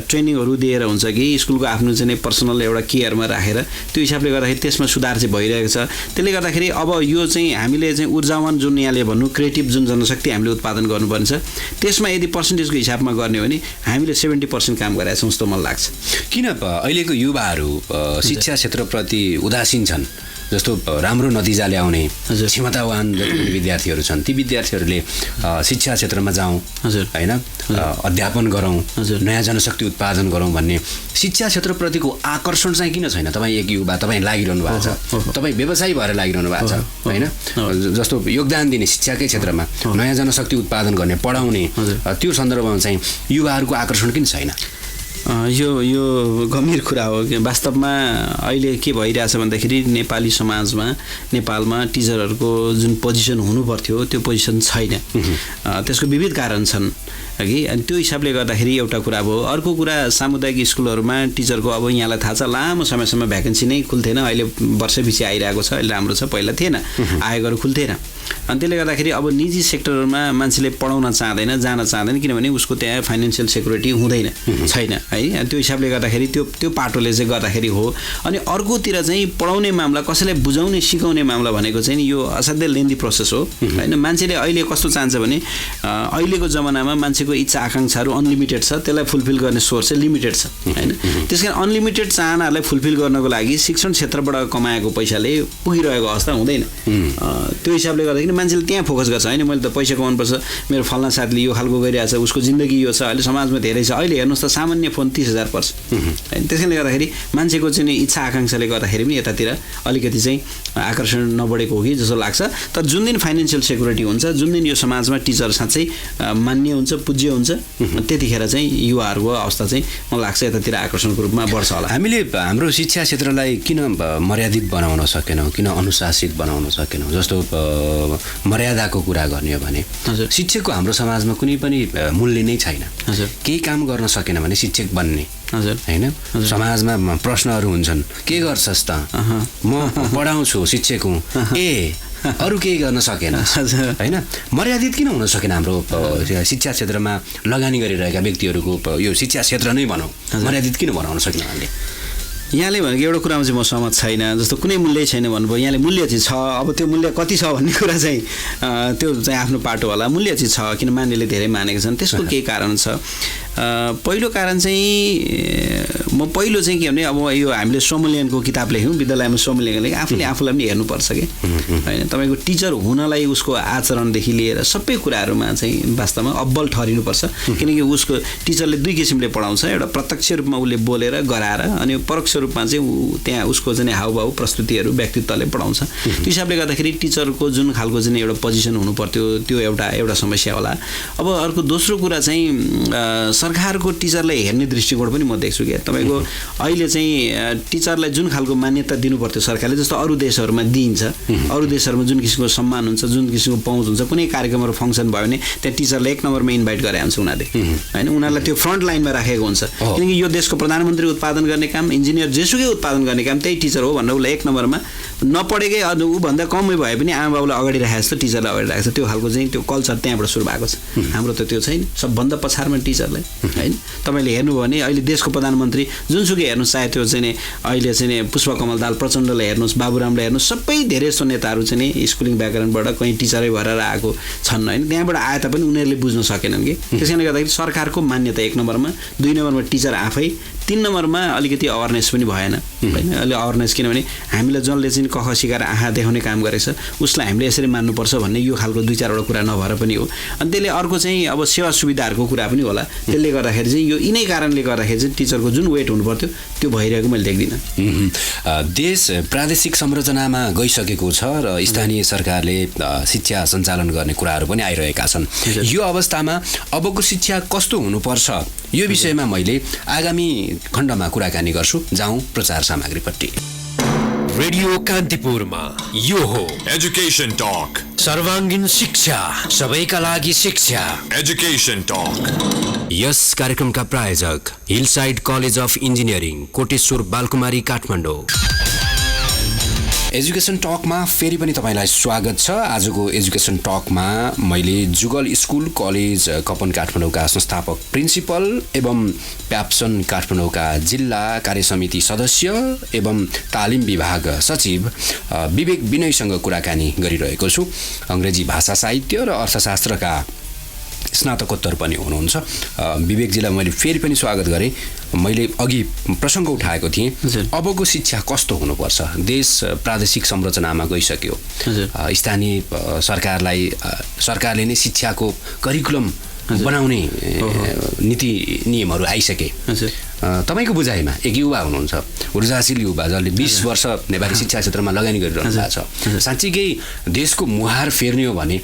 ट्रेनिङहरू दिएर हुन्छ कि स्कुलको आफ्नो चाहिँ पर्सनल एउटा केयरमा राखेर त्यो हिसाबले गर्दाखेरि त्यसमा सुधार चाहिँ भइरहेको छ त्यसले गर्दाखेरि अब यो चाहिँ हामीले चाहिँ ऊर्जावान जुन यहाँले भन्नु क्रिएटिभ जुन जनशक्ति हामीले उत्पादन गर्नुपर्ने छ त्यसमा यदि पर्सेन्टेजको हिसाबमा गर्ने हो भने हामीले 70% काम गरेका छौँ जस्तो मलाई लाग्छ किन अहिलेको युवाहरू शिक्षा क्षेत्रप्रति उदासीन छन् जस्तो राम्रो नतिजा ल्याउने क्षमतावान विद्यार्थीहरू छन् ती विद्यार्थीहरूले शिक्षा क्षेत्रमा जाउँ होइन अध्यापन गरौँ नयाँ जनशक्ति उत्पादन गरौँ भन्ने शिक्षा क्षेत्रप्रतिको आकर्षण चाहिँ किन छैन तपाईँ एक युवा तपाईँ लागिरहनु भएको छ तपाईँ व्यवसायी भएर लागिरहनु भएको छ होइन जस्तो योगदान दिने शिक्षाकै क्षेत्रमा नयाँ जनशक्ति उत्पादन गर्ने पढाउने त्यो सन्दर्भमा चाहिँ युवाहरूको आकर्षण किन छैन यो गम्भीर कुरा हो कि वास्तवमा अहिले के भइरहेछ भन्दाखेरि नेपाली समाजमा नेपालमा टिचरहरूको जुन पोजिसन हुनुपर्थ्यो त्यो पोजिसन छैन त्यसको विविध कारण छन् कि अनि त्यो हिसाबले गर्दाखेरि एउटा कुरा भयो अर्को कुरा सामुदायिक स्कुलहरूमा टिचरको अब यहाँलाई थाहा छ लामो समयसम्म भ्याकेन्सी नै खुल्थेन अहिले वर्षपछि आइरहेको छ अहिले राम्रो छ पहिला थिएन आयोगहरू खुल्थेन अनि त्यसले गर्दाखेरि अब निजी सेक्टरमा मान्छेले पढाउन चाहँदैन जान चाहँदैन किनभने उसको त्यहाँ फाइनेन्सियल सेक्युरिटी हुँदैन छैन है त्यो हिसाबले गर्दाखेरि त्यो पाटोले चाहिँ गर्दाखेरि हो अनि अर्कोतिर चाहिँ पढाउने मामला कसैलाई बुझाउने सिकाउने मामला भनेको चाहिँ यो असाध्यै लेन्दी प्रोसेस हो होइन मान्छेले अहिले कस्तो चाहन्छ भने अहिलेको जमानामा मान्छेको इच्छा आकाङ्क्षाहरू अनलिमिटेड छ त्यसलाई फुलफिल गर्ने सोर्स चाहिँ लिमिटेड छ होइन त्यसकारण अनलिमिटेड चाहनाहरूलाई फुलफिल गर्नको लागि शिक्षण क्षेत्रबाट कमाएको पैसाले पुगिरहेको अवस्था हुँदैन त्यो हिसाबले गर्दाखेरि मान्छेले त्यहाँ फोकस गर्छ होइन मैले त पैसा कमाउनुपर्छ मेरो फल्ना साथीले यो खालको गरिरहेको छ उसको जिन्दगी यो छ अहिले समाजमा धेरै छ अहिले हेर्नुहोस् त सामान्य फोन 30,000 पर्छ होइन त्यसैले गर्दाखेरि मान्छेको चाहिँ इच्छा आकाङ्क्षाले गर्दाखेरि पनि यतातिर अलिकति चाहिँ आकर्षण नबढेको हो कि जस्तो लाग्छ तर जुन दिन फाइनेन्सियल सेक्युरिटी हुन्छ जुन दिन यो समाजमा टिचर साँच्चै मान्य हुन्छ पूज्य हुन्छ त्यतिखेर चाहिँ युवाहरूको अवस्था चाहिँ मलाई लाग्छ यतातिर आकर्षणको रूपमा बढ्छ होला हामीले हाम्रो शिक्षा क्षेत्रलाई किन मर्यादित बनाउन सकेनौँ किन अनुशासित बनाउन सकेनौँ जस्तो मर्यादाको कुरा गर्ने हो भने हजुर। शिक्षकको हाम्रो समाजमा कुनै पनि मूल्य नै छैन। हजुर। केही काम गर्न सकेन भने शिक्षक बन्ने हजुर। हैन। समाजमा प्रश्नहरू हुन्छन्, के गर्छस् त? म पढाउँछु, शिक्षक हुँ। अरू केही गर्न सकेन हैन। मर्यादित किन हुन सकेन हाम्रो शिक्षा क्षेत्रमा लगानी गरिरहेका व्यक्तिहरूको यो शिक्षा क्षेत्र नै भनौँ, मर्यादित किन बनाउन सकेन हामीले? यहाँले भनेको एउटा कुरामा चाहिँ म सहमत छैन। जस्तो कुनै मूल्य छैन भन्नुभयो, यहाँले मूल्य चाहिँ छ। अब त्यो मूल्य कति छ भन्ने कुरा चाहिँ त्यो चाहिँ आफ्नो पाटो होला। मूल्य चाहिँ छ, किन मान्नेले धेरै मानेका छन्। त्यसको केही कारण छ। पहिलो कारण चाहिँ म पहिलो चाहिँ के भने, अब यो हामीले स्वमूल्याङ्कनको किताब लेख्यौँ, विद्यालयमा स्वमूल्याङ्कन लेख्यौँ, आफूले आफूलाई पनि हेर्नुपर्छ कि होइन। तपाईँको टिचर हुनलाई उसको आचरणदेखि लिएर सबै कुराहरूमा चाहिँ वास्तवमा अब्बल ठहरिनुपर्छ। किनकि उसको टिचरले दुई किसिमले पढाउँछ, एउटा प्रत्यक्ष रूपमा उसले बोलेर गराएर, अनि परोक्ष रूपमा चाहिँ त्यहाँ उसको चाहिँ हावभाव प्रस्तुतिहरू व्यक्तित्वले पढाउँछ। त्यो हिसाबले गर्दाखेरि टिचरको जुन खालको चाहिँ एउटा पोजिसन हुनु पर्थ्यो त्यो एउटा समस्या होला। अब अर्को दोस्रो कुरा चाहिँ सरकारको टिचरलाई हेर्ने दृष्टिकोण पनि म देख्छु कि तपाईँको अहिले चाहिँ टिचरलाई जुन खालको मान्यता दिनु पर्थ्यो सरकारले, जस्तो अरू देशहरूमा दिइन्छ, अरू देशहरूमा जुन किसिमको सम्मान हुन्छ, जुन किसिमको पहुँच हुन्छ, कुनै कार्यक्रमहरू फङ्सन भयो भने त्यहाँ टिचरलाई 1 नम्बरमा इन्भाइट गरे हुन्छ उनीहरूले होइन। उनीहरूलाई त्यो फ्रन्ट लाइनमा राखेको हुन्छ, किनकि यो देशको प्रधानमन्त्री उत्पादन गर्ने काम, इन्जिनियर जेसुकै उत्पादन गर्ने काम त्यही टिचर हो भनेर उसलाई 1 नम्बरमा नपढेकै ऊभन्दा कमै भए पनि आमा बाबुलाई अगाडि राखेको जस्तो टिचरलाई अगाडि राखेको छ। त्यो खालको चाहिँ त्यो कल्चर त्यहाँबाट सुरु भएको छ। हाम्रो त त्यो छैन। सबभन्दा पछाडिमा टिचरलाई होइन। तपाईँले हेर्नुभयो भने अहिले देशको प्रधानमन्त्री जुनसुकै हेर्नुहोस्, चाहे त्यो चाहिँ अहिले चाहिँ पुष्पकमल दाहाल प्रचण्डलाई हेर्नुहोस्, बाबुरामलाई हेर्नुहोस्, सबै धेरै जस्तो नेताहरू चाहिँ स्कुलिङ ब्याकग्राउन्डबाट कहीँ टिचरै भएर आएको छन् होइन। त्यहाँबाट आए तापनि उनीहरूले बुझ्न सकेनन् कि। त्यसै कारणले गर्दाखेरि सरकारको मान्यता 1 नम्बरमा, 2 नम्बरमा टिचर आफै, 3 नम्बरमा अलिकति अवेरनेस पनि भएन होइन। अहिले अवेरनेस किनभने हामीलाई जसले चाहिँ कख सिकाएर आँखा देखाउने काम गरेछ उसलाई हामीले यसरी मान्नुपर्छ भन्ने यो खालको 2-4वटा कुरा नभएर पनि हो। अनि त्यसले अर्को चाहिँ अब सेवा सुविधाहरूको कुरा पनि होला। त्यसले गर्दाखेरि चाहिँ यो यिनै कारणले गर्दाखेरि चाहिँ टिचरको जुन वेट हुनुपर्थ्यो त्यो भइरहेको मैले देख्दिनँ। देश प्रादेशिक संरचनामा गइसकेको छ र स्थानीय सरकारले शिक्षा सञ्चालन गर्ने कुराहरू पनि आइरहेका छन्। यो अवस्थामा अबको शिक्षा कस्तो हुनुपर्छ यो विषयमा मैले आगामी खण्डमा कुराकानी गर्छु। जाउँ प्रचार सामग्रीपट्टि। रेडियो कान्तिपुरमा यो हो Education Talk. सर्वाङ्गीन शिक्षा, सबैका लागि शिक्षा। Education Talk. यस कार्यक्रमका प्रायोजक Hillside college of engineering, Koteshwor Balkumari, Kathmandu. Education टकमा फेरि पनि तपाईँलाई स्वागत छ। आजको एजुकेसन टकमा मैले जुगल स्कुल कलेज कपन काठमाडौँका संस्थापक प्रिन्सिपल एवं प्याप्सन काठमाडौँका जिल्ला कार्यसमिति सदस्य एवं तालिम विभाग सचिव विवेक विनयसँग कुराकानी गरिरहेको छु। अङ्ग्रेजी भाषा साहित्य र अर्थशास्त्रका स्नातकोत्तर पनि हुनुहुन्छ। विवेकजीलाई मैले फेरि पनि स्वागत गरेँ। मैले अघि प्रसङ्ग उठाएको थिएँ, अबको शिक्षा कस्तो हुनुपर्छ। देश प्रादेशिक संरचनामा गइसक्यो, स्थानीय सरकारले नै शिक्षाको करिकुलम बनाउने नीति नियमहरू आइसके। तपाईँको बुझाइमा एक युवा हुनुहुन्छ, ऊर्जाशील युवा जसले 20 वर्ष नेपाली शिक्षा क्षेत्रमा लगानी गरिरहनु भएको छ। साँच्चीकै देशको मुहार फेर्ने हो भने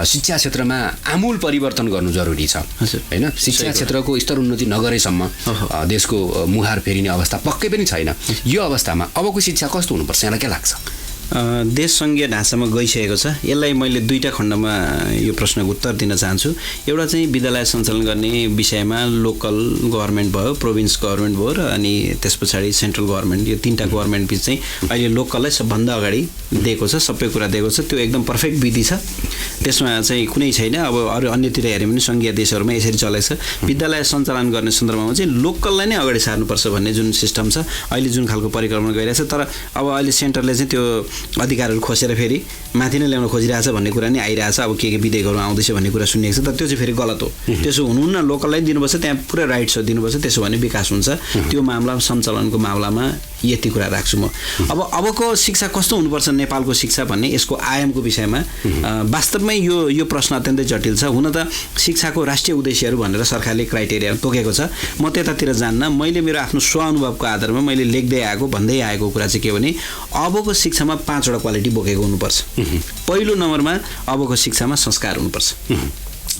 शिक्षा क्षेत्रमा आमूल परिवर्तन गर्नु जरुरी छ होइन। शिक्षा क्षेत्रको स्तर उन्नति नगरेसम्म देशको मुहार फेरिने अवस्था पक्कै पनि छैन। यो अवस्थामा अबको शिक्षा कस्तो हुनुपर्छ यहाँलाई के लाग्छ? देश सङ्घीय ढाँचामा गइसकेको छ। यसलाई मैले 2टा खण्डमा यो प्रश्नको उत्तर दिन चाहन्छु। एउटा चाहिँ विद्यालय सञ्चालन गर्ने विषयमा लोकल गभर्मेन्ट भयो, प्रोभिन्स गभर्मेन्ट भयो र अनि त्यस पछाडि सेन्ट्रल गभर्मेन्ट, यो 3टा गभर्मेन्ट बिच चाहिँ अहिले लोकललाई सबभन्दा अगाडि दिएको छ, सबै कुरा दिएको छ। त्यो एकदम पर्फेक्ट विधि छ, त्यसमा चाहिँ कुनै छैन। अब अरू अन्यतिर हेऱ्यो भने सङ्घीय देशहरूमा यसरी चलेको छ। विद्यालय सञ्चालन गर्ने सन्दर्भमा चाहिँ लोकललाई नै अगाडि सार्नुपर्छ भन्ने जुन सिस्टम छ, अहिले जुन खालको परिकल्पना गरिरहेछ। तर अब अहिले सेन्टरले चाहिँ त्यो अधिकारहरू खोसेर फेरि माथि नै ल्याउन खोजिरहेछ भन्ने कुरा नै आइरहेछ। अब के विधेयकहरू आउँदैछ भन्ने कुरा सुनिएको छ, तर त्यो चाहिँ फेरि गलत हो। त्यसो हुनुहुन्न, लोकललाई दिनुपर्छ, त्यहाँ पुरै राइट्सहरू दिनुपर्छ, त्यसो भने विकास हुन्छ। त्यो मामला सञ्चालनको मामलामा यति कुरा राख्छु म। अबको शिक्षा कस्तो हुनुपर्छ नेपालको शिक्षा भन्ने यसको आयामको विषयमा वास्तवमै यो प्रश्न अत्यन्तै जटिल छ। हुन त शिक्षाको राष्ट्रिय उद्देश्यहरू भनेर सरकारले क्राइटेरिया तोकेको छ। म त्यतातिर जान्न। मैले मेरो आफ्नो स्वअनुभवको आधारमा मैले लेख्दै आएको भन्दै आएको कुरा चाहिँ के भने अबको शिक्षामा 5वटा क्वालिटी बोकेको हुनुपर्छ। पहिलो नम्बरमा अबको शिक्षामा संस्कार हुनुपर्छ।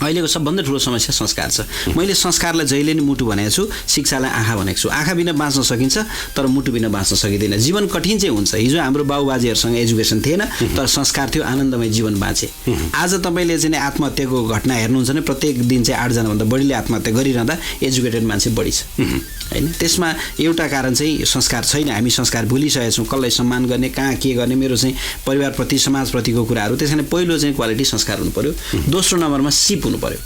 अहिलेको सबभन्दा ठुलो समस्या संस्कार छ। मैले संस्कारलाई जहिले नै मुटु भनेको छु, शिक्षालाई आँखा भनेको छु। आँखा बिना बाँच्न सकिन्छ तर मुटु बिना बाँच्न सकिँदैन। जीवन कठिन चाहिँ हुन्छ। हिजो हाम्रो बाबुबाजेहरूसँग एजुकेसन थिएन तर संस्कार थियो, आनन्दमय जीवन बाँचे। आज तपाईँले चाहिँ आत्महत्याको घटना हेर्नुहुन्छ भने प्रत्येक दिन चाहिँ 8 जनाभन्दा बढीले आत्महत्या गरिरहँदा एजुकेटेड मान्छे बढी छ हैन। त्यसमा एउटा कारण चाहिँ संस्कार छैन। हामी संस्कार भुलिसकेका छौँ। कसलाई सम्मान गर्ने, कहाँ के गर्ने, मेरो चाहिँ परिवारप्रति समाजप्रतिको कुराहरू। त्यस कारण पहिलो चाहिँ क्वालिटी संस्कार हुनु पर्यो। दोस्रो नम्बरमा सिप हुनु पर्यो।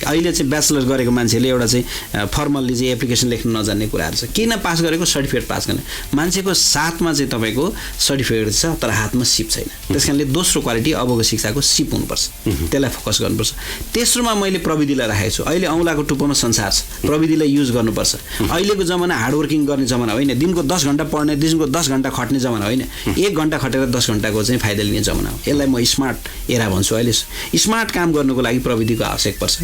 अहिले चाहिँ ब्याचलर गरेको मान्छेले एउटा चाहिँ फर्मल्ली चाहिँ एप्लिकेसन लेख्न नजान्ने कुराहरू छ। किन पास गरेको? सर्टिफिकेट पास गर्ने। मान्छेको साथमा चाहिँ तपाईँको सर्टिफिकेट छ तर हातमा सिप छैन। त्यस कारणले दोस्रो क्वालिटी अबको शिक्षाको सिप हुनुपर्छ। त्यसलाई फोकस गर्नुपर्छ। तेस्रोमा मैले प्रविधिलाई राखेको छु। अहिले औँलाको टुप्पोमा संसार छ, प्रविधिलाई युज गर्नुपर्छ। अहिलेको जमाना हार्डवर्किङ गर्ने जमाना होइन। दिनको 10 घण्टा पढ्ने, दिनको 10 घण्टा खट्ने जमाना होइन। 1 घण्टा खटेर 10 घण्टाको चाहिँ फाइदा लिने जमाना हो। यसलाई म स्मार्ट एरा भन्छु। अहिले स्मार्ट काम गर्नुको लागि प्रविधिको आवश्यक पर्छ।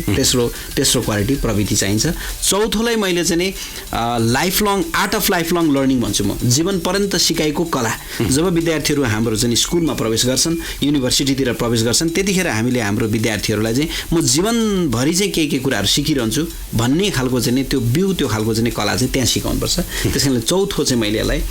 तेस्रो क्वालिटी प्रविधि चाहिन्छ। चौथोलाई मैले चाहिँ नि life long art of life long learning भन्छु म। जीवन पर्यन्त सिकाइको कला। जब विद्यार्थीहरू हाम्रो चाहिँ स्कुलमा प्रवेश गर्छन्, युनिभर्सिटीतिर प्रवेश गर्छन्, त्यतिखेर हामीले हाम्रो विद्यार्थीहरूलाई चाहिँ म जीवनभरि चाहिँ के कुराहरू सिकिरहन्छु भन्ने खालको चाहिँ त्यो त्यो खालको चाहिँ कला चाहिँ त्यहाँ सिकाउनुपर्छ। त्यस कारणले चौथो चाहिँ मैले यसलाई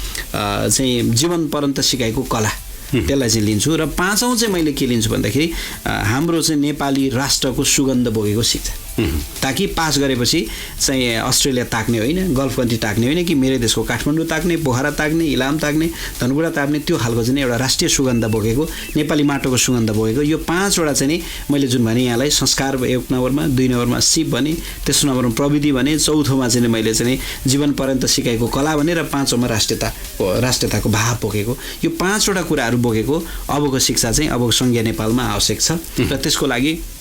चाहिँ जीवन पर्यन्त सिकाइको कला त्यसलाई चाहिँ लिन्छु। र पाँचौँ चाहिँ मैले के लिन्छु भन्दाखेरि हाम्रो चाहिँ नेपाली राष्ट्रको सुगन्ध बोकेको शिक्षा। ताकि पास गरेपछि चाहिँ अस्ट्रेलिया ताक्ने होइन, गल्फ कन्ट्री ताक्ने होइन कि मेरो देशको काठमाडौँ ताक्ने, पोखरा ताक्ने, इलाम ताक्ने, धनकुटा ताक्ने, त्यो खालको चाहिँ एउटा राष्ट्रिय सुगन्ध बोकेको, नेपाली माटोको सुगन्ध बोकेको यो 5वटा चाहिँ नि मैले जुन भने यहाँलाई संस्कार 1 नम्बरमा, 2 नम्बरमा सिप भने, तेस्रो नम्बरमा प्रविधि भने, चौथोमा चाहिँ मैले चाहिँ जीवन पर्यन्त सिकाइको कला भने, र 5औँमा राष्ट्रियताको भाव बोकेको, यो 5वटा कुराहरू बोकेको अबको शिक्षा चाहिँ अबको संघीय नेपालमा आवश्यक छ। र त्यसको लागि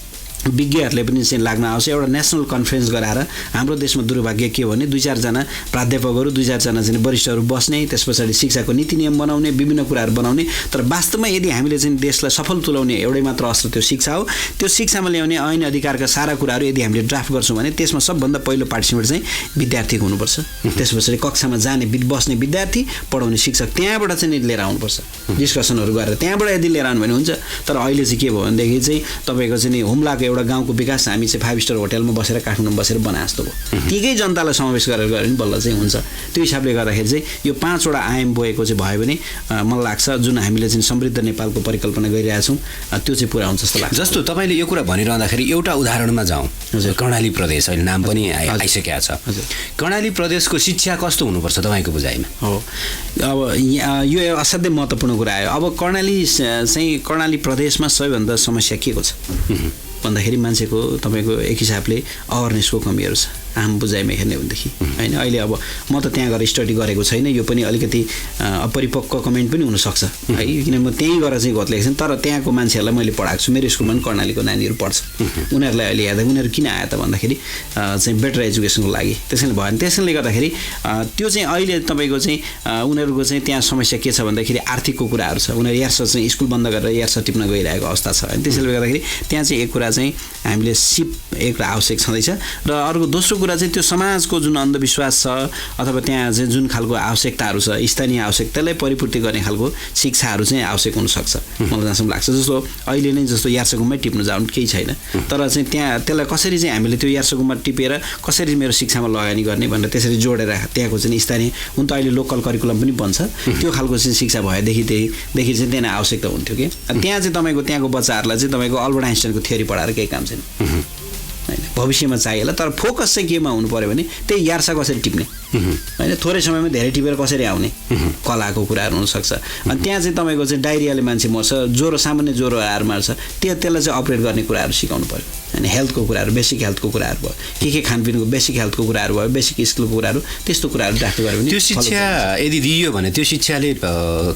विज्ञहरूले पनि चाहिँ लाग्न आवश्यक। एउटा नेसनल कन्फरेन्स गराएर हाम्रो देशमा दुर्भाग्य के हो भने 2-4 जना प्राध्यापकहरू, 2-4 जना चाहिँ वरिष्ठहरू बस्ने, त्यस पछाडि शिक्षाको नीति नियम बनाउने, विभिन्न कुराहरू बनाउने। तर वास्तवमा यदि हामीले चाहिँ देशलाई सफल तुल्याउने एउटै मात्र अस्त्र त्यो शिक्षा हो। त्यो शिक्षामा ल्याउने ऐन अधिकारका सारा कुराहरू यदि हामीले ड्राफ्ट गर्छौँ भने त्यसमा सबभन्दा पहिलो पार्टिसिपेट चाहिँ विद्यार्थीको हुनुपर्छ। त्यस पछाडि कक्षामा जाने बस्ने विद्यार्थी, पढाउने शिक्षक, त्यहाँबाट चाहिँ लिएर आउनुपर्छ। डिस्कसनहरू गरेर त्यहाँबाट यदि लिएर आउनु भने हुन्छ। तर अहिले चाहिँ के भयो भनेदेखि चाहिँ तपाईँको चाहिँ हुम्लाको एउटा गाउँको विकास हामी चाहिँ 5 स्टार होटलमा बसेर काठमाडौँमा बसेर बनाए जस्तो भयो। तीकै जनतालाई समावेश गरेर गरे पनि बल्ल चाहिँ हुन्छ। त्यो हिसाबले गर्दाखेरि चाहिँ यो 5वटा आयाम बोकेको चाहिँ भयो भने मलाई लाग्छ जुन हामीले चाहिँ समृद्ध नेपालको परिकल्पना गरिरहेछौँ त्यो चाहिँ पुरा हुन्छ जस्तो लाग्छ। जस्तो तपाईँले यो कुरा भनिरहँदाखेरि एउटा उदाहरणमा जाउँ। कर्णाली प्रदेश अहिले नाम पनि आइसकेको छ। कर्णाली प्रदेशको शिक्षा कस्तो हुनुपर्छ तपाईँको बुझाइमा? हो, अब यो असाध्यै महत्त्वपूर्ण कुरा आयो। अब कर्णाली प्रदेशमा सबैभन्दा समस्या के को छ भन्दाखेरि मान्छेको तपाईँको एक हिसाबले अवेरनेसको कमीहरू छ आम बुझाइमा हेर्ने भनेदेखि होइन। अहिले अब म त त्यहाँ गएर स्टडी गरेको छैन, यो पनि अलिकति अपरिपक्व कमेन्ट पनि हुनसक्छ है, किन म त्यहीँ गएर चाहिँ गत लेखेको छु। तर त्यहाँको मान्छेहरूलाई मैले पढाएको छु। मेरो स्कुलमा पनि कर्णालीको नानीहरू पढ्छ। उनीहरूलाई अहिले हेर्दा उनीहरू किन आयो त भन्दाखेरि चाहिँ बेटर एजुकेसनको लागि। त्यसैले भयो भने त्यसैले गर्दाखेरि त्यो चाहिँ अहिले तपाईँको चाहिँ उनीहरूको चाहिँ त्यहाँ समस्या के छ भन्दाखेरि आर्थिकको कुराहरू छ। उनीहरू यार्स चाहिँ स्कुल बन्द गरेर यार्स टिप्न गइरहेको अवस्था छ। अनि त्यसैले गर्दाखेरि त्यहाँ चाहिँ एक कुरा चाहिँ हामीले सिप एउटा आवश्यक छँदैछ। र अर्को दोस्रो कुरा चाहिँ त्यो समाजको जुन अन्धविश्वास छ अथवा त्यहाँ चाहिँ जुन खालको आवश्यकताहरू छ स्थानीय आवश्यकतालाई परिपूर्ति गर्ने खालको शिक्षाहरू चाहिँ आवश्यक हुनसक्छ मलाई जहाँसम्म लाग्छ। जस्तो अहिले नै जस्तो यार्सगुम्मै टिप्नु जानु केही छैन, तर चाहिँ त्यहाँ त्यसलाई कसरी चाहिँ हामीले त्यो यार्सगुम्मा टिपेर कसरी मेरो शिक्षामा लगानी गर्ने भनेर त्यसरी जोडेर त्यहाँको चाहिँ स्थानीय हुन त अहिले लोकल करिकुलम पनि बन्छ त्यो खालको चाहिँ शिक्षा भएदेखि चाहिँ त्यहाँ आवश्यकता हुन्थ्यो कि त्यहाँ चाहिँ तपाईँको त्यहाँको बच्चाहरूलाई चाहिँ तपाईँको अल्बर्ट आइन्स्टाइनको थ्योरी पढाएर केही काम छैन होइन। भविष्यमा चाहिएला तर फोकस चाहिँ केमा हुनु पऱ्यो भने त्यही यार्सा कसरी टिप्ने होइन, थोरै समयमा धेरै टिपेर कसरी आउने कलाको कुराहरू हुनसक्छ। अनि त्यहाँ चाहिँ तपाईँको चाहिँ डाइरियाले मान्छे मर्छ, ज्वरो सामान्य ज्वरो आएर मार्छ, त्यसलाई चाहिँ अपरेट गर्ने कुराहरू सिकाउनु पऱ्यो होइन। हेल्थको कुराहरू बेसिक हेल्थको कुराहरू भयो, के खानपिनको बेसिक हेल्थको कुराहरू भयो, बेसिक स्किलको कुराहरू, त्यस्तो कुराहरू राख्नु पऱ्यो भने त्यो शिक्षा यदि दिइयो भने त्यो शिक्षाले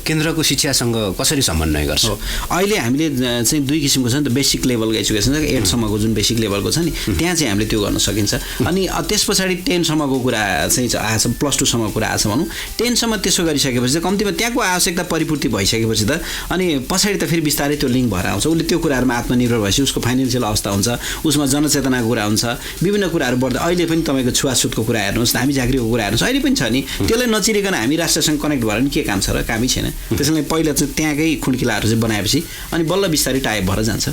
केन्द्रको शिक्षासँग कसरी समन्वय गर्छ? अहिले हामीले चाहिँ 2 किसिमको छ नि त, बेसिक लेभलको एजुकेसन छ 8 सम्मको जुन बेसिक लेभलको छ नि त्यहाँ चाहिँ हामीले त्यो गर्न सकिन्छ। अनि त्यस पछाडि 10 सम्मको कुरा चाहिँ आएछ, +2 सम्मको कुरा आएछ भनौँ। 10 सम्म त्यसो गरिसकेपछि त कम्तीमा त्यहाँको आवश्यकता परिपूर्ति भइसकेपछि त अनि पछाडि त फेरि बिस्तारै त्यो लिङ्क भएर आउँछ। उसले त्यो कुराहरूमा आत्मनिर्भर भएपछि उसको फाइनेन्सियल अवस्था हुन्छ, उसमा जनचेतनाको कुरा हुन्छ, विभिन्न कुराहरू बढ्दै अहिले पनि तपाईँको छुवाछुतको कुरा हेर्नुहोस्, धामी झाँक्रीको कुरा हेर्नुहोस्, अहिले पनि छ नि। त्यसलाई नचिरिकन हामी राष्ट्रसँग कनेक्ट भएर नि के काम छ र? कामै छैन। त्यसैले पहिला चाहिँ त्यहाँकै खुड्किलाहरू चाहिँ बनाएपछि अनि बल्ल बिस्तारै टाइप भएर जान्छ।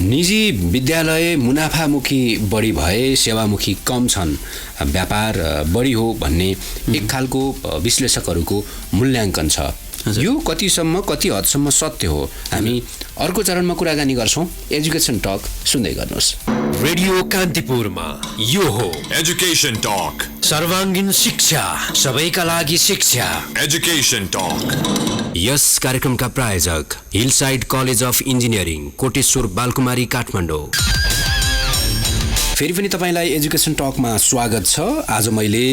निजी विद्यालय मुनाफामुखी बढी भए सेवामुखी कम छन्, व्यापार बढी हो भन्ने एक खालको विश्लेषकहरूको मूल्याङ्कन छ। यो कति हदसम्म सत्य हो? हामी अर्को चरणमा कुराकानी गर्छौँ। एजुकेसन टक सुन्दै गर्नुहोस्। रेडियो कान्तिपुरमा यो हो Education Talk. सर्वाङ्गीन शिक्षा, सबैका लागि शिक्षा। Education Talk. यस कार्यक्रमका प्रायोजक Hillside college of engineering, Koteshwor Balkumari, Kathmandu. फेरि पनि तपाईँलाई एजुकेसन टकमा स्वागत छ। आज मैले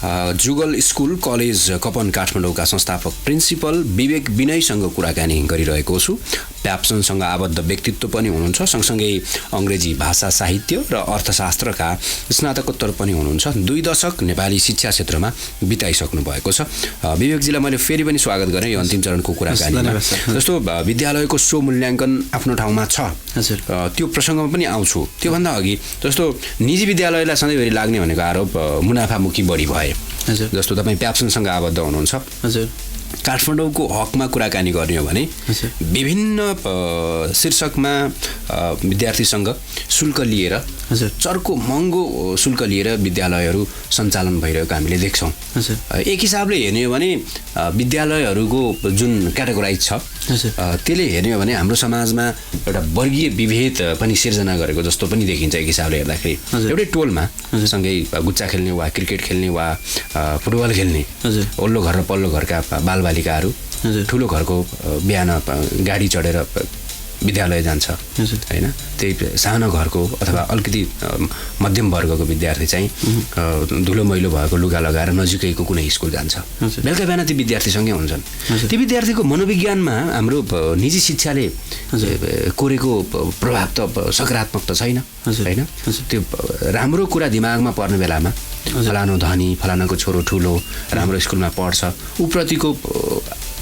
जुगल स्कुल कलेज कपन काठमाडौँका संस्थापक प्रिन्सिपल विवेक विनयसँग कुराकानी गरिरहेको छु। प्याप्सनसँग आबद्ध व्यक्तित्व पनि हुनुहुन्छ, सँगसँगै अङ्ग्रेजी भाषा साहित्य र अर्थशास्त्रका स्नातकोत्तर पनि हुनुहुन्छ। 2 दशक नेपाली शिक्षा क्षेत्रमा बिताइसक्नु भएको छ। विवेकजीलाई मैले फेरि पनि स्वागत गरेँ यो अन्तिम चरणको कुराकानीमा। जस्तो विद्यालयको स्वमूल्याङ्कन आफ्नो ठाउँमा छ, त्यो प्रसङ्गमा पनि आउँछु। त्योभन्दा अघि जस्तो निजी विद्यालयलाई सधैँभरि लाग्ने भनेको आरोप मुनाफामुखी बढी भए। जस्तो तपाईँ प्याप्सनसँग आबद्ध हुनुहुन्छ। काठमाडौँको हकमा कुराकानी गर्ने हो भने विभिन्न शीर्षकमा विद्यार्थीसँग शुल्क लिएर, चर्को महँगो शुल्क लिएर विद्यालयहरू सञ्चालन भइरहेको हामीले देख्छौँ। एक हिसाबले हेर्ने हो भने विद्यालयहरूको जुन क्याटेगोराइज छ त्यसले हेर्ने हो भने हाम्रो समाजमा एउटा वर्गीय विभेद पनि सिर्जना गरेको जस्तो पनि देखिन्छ। एक हिसाबले हेर्दाखेरि एउटै टोलमा सँगै गुच्चा खेल्ने वा क्रिकेट खेल्ने वा फुटबल खेल्ने ओल्लो घर र पल्लो घरका बालबालिकाहरू ठुलो घरको बिहान गाडी चढेर विद्यालय जान्छ हैन। त्यही सानो घरको अथवा अलिकति मध्यम वर्गको विद्यार्थी चाहिँ धुलो मैलो भएको लुगा लगाएर नजिकैको कुनै स्कुल जान्छ। बेलुका बिहान ती विद्यार्थीसँगै हुन्छन्। ती विद्यार्थीको मनोविज्ञानमा हाम्रो निजी शिक्षाले कोरेको प्रभाव त सकारात्मक त छैन हैन। त्यो राम्रो कुरा दिमागमा पर्ने बेलामा फलानो धनी, फलानाको छोरो ठुलो, राम्रो स्कुलमा पढ्छ, उप्रतिको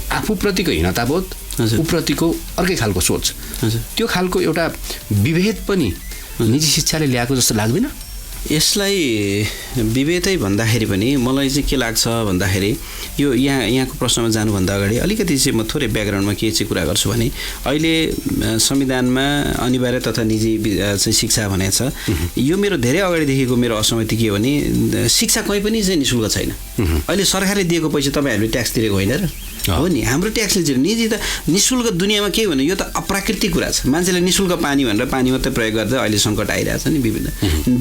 आफूप्रतिको हीनताबोध, उप्रतिको अर्कै खालको सोच, त्यो खालको एउटा विभेद पनि निजी शिक्षाले ल्याएको जस्तो लाग्दैन? यसलाई विभेदै भन्दाखेरि पनि मलाई चाहिँ के लाग्छ भन्दाखेरि यो यहाँको प्रश्नमा जानुभन्दा अगाडि अलिकति चाहिँ म थोरै ब्याकग्राउन्डमा के चाहिँ कुरा गर्छु भने अहिले संविधानमा अनिवार्य तथा निजी चाहिँ शिक्षा भनेको छ। यो मेरो धेरै अगाडिदेखिको मेरो असहमति के हो भने शिक्षा कहीँ पनि चाहिँ निःशुल्क छैन। अहिले सरकारले दिएको पैसा तपाईँहरूले ट्याक्स तिरेको होइन र? हो नि, हाम्रो ट्याक्सले चाहिँ निजी त निःशुल्क दुनियाँमा के भने यो त अप्राकृतिक कुरा छ। मान्छेले निःशुल्क पानी भनेर पानी मात्रै प्रयोग गर्दा अहिले सङ्कट आइरहेछ नि विभिन्न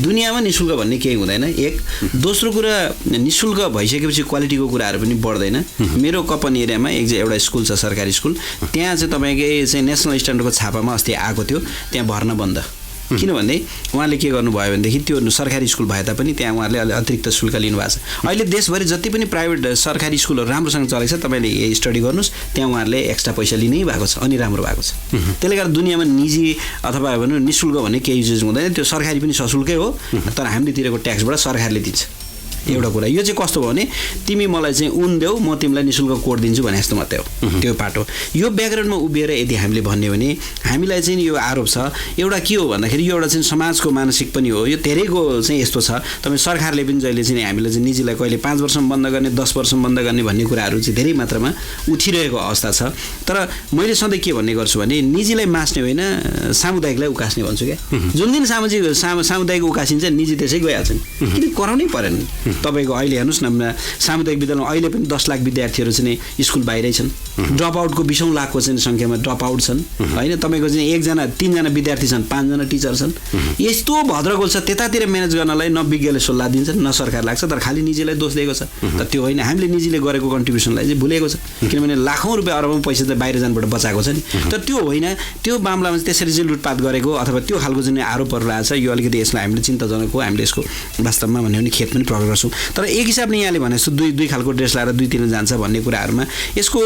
दुनियाँमा। निःशुल्क भन्ने केही हुँदैन एक। दोस्रो कुरा, निःशुल्क भइसकेपछि क्वालिटीको कुराहरू पनि बढ्दैन। मेरो कपन एरियामा एउटा स्कुल छ, सरकारी स्कुल, त्यहाँ चाहिँ तपाईँकै चाहिँ नेसनल स्ट्यान्डर्डको छापामा अस्ति आएको थियो, त्यहाँ भर्ना बन्द। किनभने उहाँले के गर्नुभयो भनेदेखि त्यो सरकारी स्कुल भए तापनि त्यहाँ उहाँहरूले अतिरिक्त शुल्क लिनुभएको छ। अहिले देशभरि जति पनि प्राइभेट सरकारी स्कुलहरू राम्रोसँग चलेको छ, तपाईँले यही स्टडी गर्नुहोस्, त्यहाँ उहाँहरूले एक्स्ट्रा पैसा लिनै भएको छ अनि राम्रो भएको छ। त्यसले गर्दा दुनियाँमा निजी अथवा भनौँ निःशुल्क भन्ने केही चिज हुँदैन। त्यो सरकारी पनि सशुल्कै हो, तर हामीले तिरेको ट्याक्सबाट सरकारले दिन्छ। एउटा कुरा यो चाहिँ कस्तो भयो भने तिमी मलाई चाहिँ उन देऊ, म तिमीलाई निःशुल्क कोड दिन्छु भने जस्तो मात्रै हो त्यो पाटो। यो ब्याकग्राउन्डमा उभिएर यदि हामीले भन्यो भने हामीलाई चाहिँ यो आरोप छ। एउटा के हो भन्दाखेरि यो एउटा चाहिँ समाजको मानसिक पनि हो। यो धेरैको चाहिँ यस्तो छ, तपाईँ सरकारले पनि जहिले चाहिँ हामीलाई चाहिँ निजीलाई कहिले 5 वर्षमा बन्द गर्ने, 10 वर्षमा बन्द गर्ने भन्ने कुराहरू चाहिँ धेरै मात्रामा उठिरहेको अवस्था छ। तर मैले सधैँ के भन्ने गर्छु भने निजीलाई मास्ने होइन, सामुदायिकलाई उकास्ने भन्छु क्या। जुन दिन सामुदायिक उकासिन्छ निजी त्यसै गइहाल्छन्, किन कराउनै परेन। तपाईँको अहिले हेर्नुहोस् न, सामुदायिक विद्यालयमा अहिले पनि 10 लाख विद्यार्थीहरू चाहिँ स्कुल बाहिरै छन्। ड्रप आउटको 20 लाखको चाहिँ सङ्ख्यामा ड्रप आउट छन् होइन। तपाईँको चाहिँ 3जना विद्यार्थी छन्, 5जना टिचर छन्। यस्तो भद्रगोल छ, त्यतातिर म्यानेज गर्नलाई न विज्ञले सल्लाह दिन्छन् न सरकार लाग्छ, तर खालि निजीलाई दोष दिएको छ। तर त्यो होइन, हामीले निजीले गरेको कन्ट्रिब्युसनलाई चाहिँ भुलेको छ। किनभने लाखौँ रुपियाँ अरबौँ पैसा चाहिँ बाहिर जानबाट बचाएको छ नि। तर त्यो होइन, त्यो मामलामा चाहिँ त्यसरी चाहिँ लुटपाट गरेको अथवा त्यो खालको जुन आरोपहरू रहेछ, यो अलिकति यसलाई हामीले चिन्ताजनक हो। हामीले यसको वास्तवमा भन्यो भने खेत पनि प्रकट गर्छौँ। तर एक हिसाबले यहाँले भने जस्तो दुई खालको ड्रेस लगाएर 2-3 जान्छ भन्ने कुराहरूमा यसको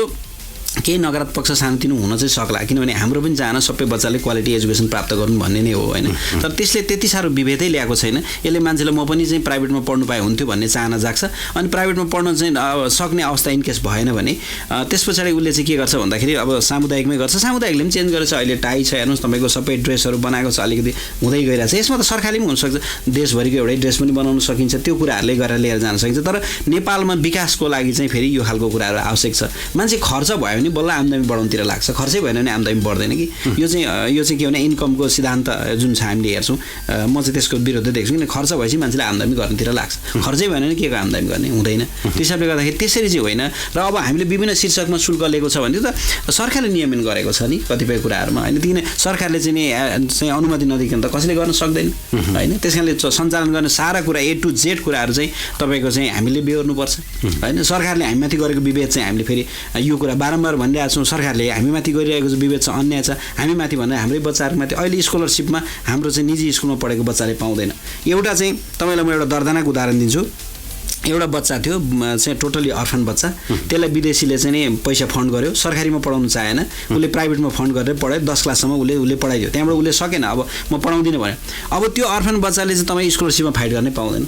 केही नकारात्मक पक्ष सानोतिनो हुन चाहिँ सक्ला, किनभने हाम्रो पनि चाहना सबै बच्चाले क्वालिटी एजुकेसन प्राप्त गर्नु भन्ने नै हो होइन। तर त्यसले त्यति साह्रो विभेदै ल्याएको छैन। यसले मान्छेलाई म पनि चाहिँ प्राइभेटमा पढ्नु पाए हुन्थ्यो भन्ने चाहना जाग्छ, अनि प्राइभेटमा पढ्न चाहिँ सक्ने अवस्था इनकेस भएन भने त्यस पछाडि उसले चाहिँ के गर्छ भन्दाखेरि अब सामुदायिकमै गर्छ। सामुदायिकले पनि चेन्ज गरेछ, अहिले टाई छ हेर्नुहोस् तपाईँको, सबै ड्रेसहरू बनाएको छ, अलिकति हुँदै गइरहेको छ। यसमा त सरकारले पनि हुनसक्छ, देशभरिको एउटै ड्रेस पनि बनाउन सकिन्छ, त्यो कुराहरूले गरेर लिएर जान सकिन्छ। तर नेपालमा विकासको लागि चाहिँ फेरि यो खालको कुराहरू आवश्यक छ। मान्छे खर्च भयो भने बल्ल आम्दानी बढाउनुतिर लाग्छ, खर्चै भएन भने आम्दानी बढ्दैन कि। यो चाहिँ के भने इन्कमको सिद्धान्त जुन छ हामीले हेर्छौँ, म चाहिँ त्यसको विरुद्ध देख्छु, किन खर्च भएपछि मान्छेले आम्दानी गर्नेतिर लाग्छ। खर्चै भएन भने के को आम्दानी गर्ने हुँदैन। त्यस हिसाबले गर्दाखेरि त्यसरी चाहिँ होइन। र अब हामीले विभिन्न शीर्षकमा शुल्क लिएको छ भने त सरकारले नियमन गरेको छ नि कतिपय कुराहरूमा होइन, किन सरकारले चाहिँ अनुमति नदिकन त कसैले गर्न सक्दैन होइन। त्यस कारणले सञ्चालन गर्ने सारा कुरा A to Z कुराहरू चाहिँ तपाईँको चाहिँ हामीले बेहोर्नुपर्छ होइन। सरकारले हामीमाथि गरेको विभेद चाहिँ हामीले फेरि यो कुरा बारम्बार भनिरहेको छौँ, सरकारले हामीमाथि गरिरहेको चाहिँ विभेद छ, अन्याय छ हामीमाथि भनेर हाम्रै बच्चाहरूमाथि। अहिले स्कलरसिपमा हाम्रो चाहिँ निजी स्कुलमा पढेको बच्चाले पाउँदैन। एउटा चाहिँ तपाईँलाई म एउटा दर्दनाक उदाहरण दिन्छु। एउटा बच्चा थियो चाहिँ टोटली अर्फन बच्चा, त्यसलाई विदेशीले चाहिँ नि पैसा फन्ड गर्यो, सरकारीमा पढाउनु चाहेन, उसले प्राइभेटमा फन्ड गरेर पढायो, 10 क्लाससम्म उसले पढाइदियो, त्यहाँबाट उसले सकेन, अब म पढाउँदिनँ भने अब त्यो अर्फन बच्चाले चाहिँ तपाईँ स्कलरसिपमा फाइट गर्नै पाउँदैन।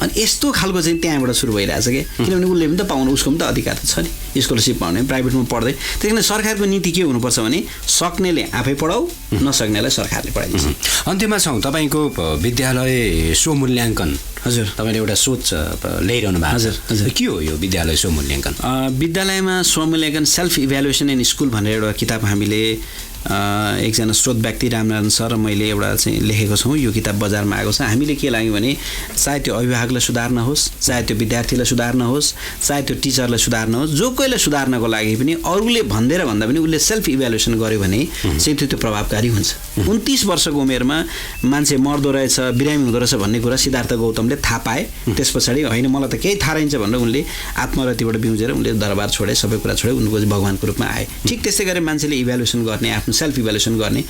अनि यस्तो खालको चाहिँ त्यहाँबाट सुरु भइरहेछ कि, किनभने उसले पनि त पाउनु, उसको पनि त अधिकार छ नि स्कलरसिप पाउने, प्राइभेटमा पढ्दै। त्यही कारण सरकारको नीति के हुनुपर्छ भने सक्नेले आफै पढाऊ, नसक्नेलाई सरकारले पढाइदिन्छ। अन्त्यमा छौँ तपाईँको विद्यालय स्वमूल्याङ्कन। हजुर, तपाईँले एउटा सोच ल्याइरहनु भएको छ। हजुर, के हो यो विद्यालय स्वमूल्याङ्कन? विद्यालयमा स्वमूल्याङ्कन सेल्फ इभ्यालुएसन इन स्कुल भनेर एउटा किताब हामीले एकजना स्रोत व्यक्ति रामनारायण सर र मैले एउटा चाहिँ लेखेको छौँ। यो किताब बजारमा आएको छ। हामीले के लाग्यो भने चाहे त्यो अभिभावकलाई सुधार्न होस्, चाहे त्यो विद्यार्थीलाई सुधार्न होस्, चाहे त्यो टिचरलाई सुधार्न होस्, जो कोहीलाई सुधार्नको लागि पनि अरूले भन्दा पनि उसले सेल्फ इभ्यालुएसन गर्यो भने चाहिँ त्यो प्रभावकारी हुन्छ। 29 वर्षको उमेरमा मान्छे मर्दो रहेछ, बिरामी हुँदो रहेछ भन्ने कुरा सिद्धार्थ गौतमले थाहा पाए। त्यस पछाडि होइन मलाई त केही थाहा रहन्छ भनेर उनले आत्मरतिबाट बिउजेर उनले दरबार छोडे, सबै कुरा छोडे, उनको भगवानको रूपमा आए। ठिक त्यस्तै गरी मान्छेले इभ्यालुएसन गर्ने, आफ्नो सेल्फ इभ्यालुएसन गर्ने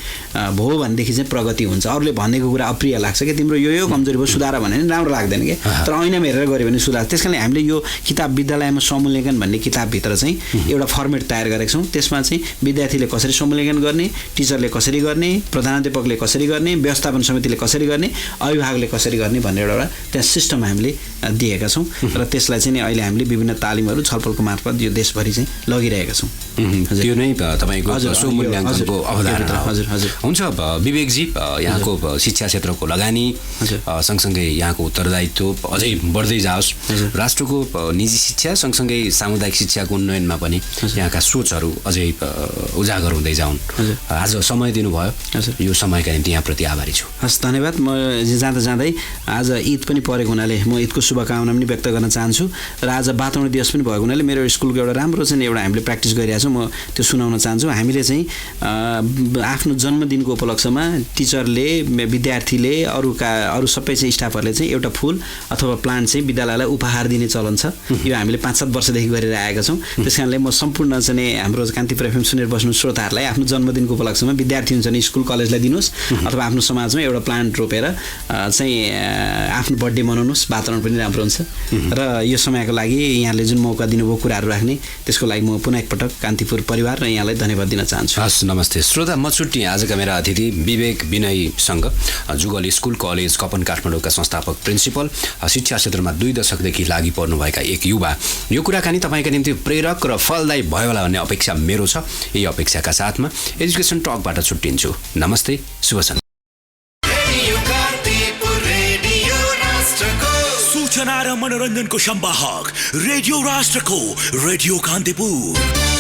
भयो भनेदेखि चाहिँ प्रगति हुन्छ। अरूले भनेको कुरा अप्रिय लाग्छ कि तिम्रो यो कमजोरी भयो सुधार भने नि राम्रो लाग्दैन कि, तर ऐनामा हेरेर गऱ्यो भने सुधार। त्यस कारणले हामीले यो किताब विद्यालयमा स्वमूल्याङ्कन भन्ने किताबभित्र चाहिँ एउटा फर्मेट तयार गरेका छौँ। त्यसमा चाहिँ विद्यार्थीले कसरी स्वमूल्याङ्कन गर्ने, टिचरले कसरी गर्ने, प्रधानाध्यापकले कसरी गर्ने, व्यवस्थापन समितिले कसरी गर्ने, अभिभावकले कसरी गर्ने भन्ने एउटा त्यहाँ सिस्टम हामीले दिएका छौँ। र त्यसलाई चाहिँ अहिले हामीले विभिन्न तालिमहरू छलफलको मार्फत यो देशभरि चाहिँ लगिरहेका छौँ। त्यो नै तपाईँको स्वमूल्याङ्कनको अवधारणा। हजुर हजुर हुन्छ विवेकजी, यहाँको शिक्षा क्षेत्रको लगानी सँगसँगै यहाँको उत्तरदायित्व अझै बढ्दै जाओस्, राष्ट्रको निजी शिक्षा सँगसँगै सामुदायिक शिक्षाको उन्नयनमा पनि यहाँका सोचहरू अझै उजागर हुँदै जाउन्। आज समय दिनुभयो, यो समयका निम्ति यहाँप्रति आभारी छु। हस्, धन्यवाद। म जाँदै आज ईद पनि परेको हुनाले म ईदको शुभकामना पनि व्यक्त गर्न चाहन्छु। र आज वातावरण दिवस पनि भएको हुनाले मेरो स्कुलको एउटा राम्रो चाहिँ एउटा हामीले प्र्याक्टिस गरिरहेको छौँ, म त्यो सुनाउन चाहन्छु। हामीले चाहिँ आफ्नो जन्मदिनको उपलक्ष्यमा टिचरले, विद्यार्थीले, अरू सबै चाहिँ स्टाफहरूले चाहिँ एउटा फुल अथवा प्लान्ट चाहिँ विद्यालयलाई उपहार दिने चलन छ। यो हामीले 5-7 वर्षदेखि गरेर आएका छौँ। त्यस कारणले म सम्पूर्ण चाहिँ हाम्रो कान्तिपुर एफएम सुनेर बस्नु श्रोताहरूलाई आफ्नो जन्मदिनको उपलक्ष्यमा विद्यार्थी हुन्छ भने स्कुल कलेजलाई दिनुहोस् अथवा आफ्नो समाजमा एउटा प्लान्ट रोपेर चाहिँ आफ्नो बर्थडे मनाउनुहोस्, वातावरण पनि राम्रो हुन्छ। र यो समयको लागि यहाँले जुन मौका दिनुभयो कुराहरू राख्ने, त्यसको लागि म पुनः एकपटक कान्तिपुर परिवार र यहाँलाई धन्यवाद दिन चाहन्छु। हस्, नमस्ते श्रोता। म छुट्टी आजका मेरा अतिथि विवेक विनयसँग, जुगल स्कुल कलेज कपन काठमाडौँका संस्थापक प्रिन्सिपल, शिक्षा क्षेत्रमा 2 दशकदेखि लागि पर्नुभएका एक युवा। यो कुराकानी तपाईँका निम्ति प्रेरक र फलदायी भयो होला भन्ने अपेक्षा मेरो छ। यही अपेक्षाका साथमा एजुकेसन टकबाट छुट्टिन्छु। नमस्ते, शुभ सन्ध्या। सूचना र मनोरञ्जनको संवाहक रेडियो राष्ट्रको रेडियो कान्तिपुर।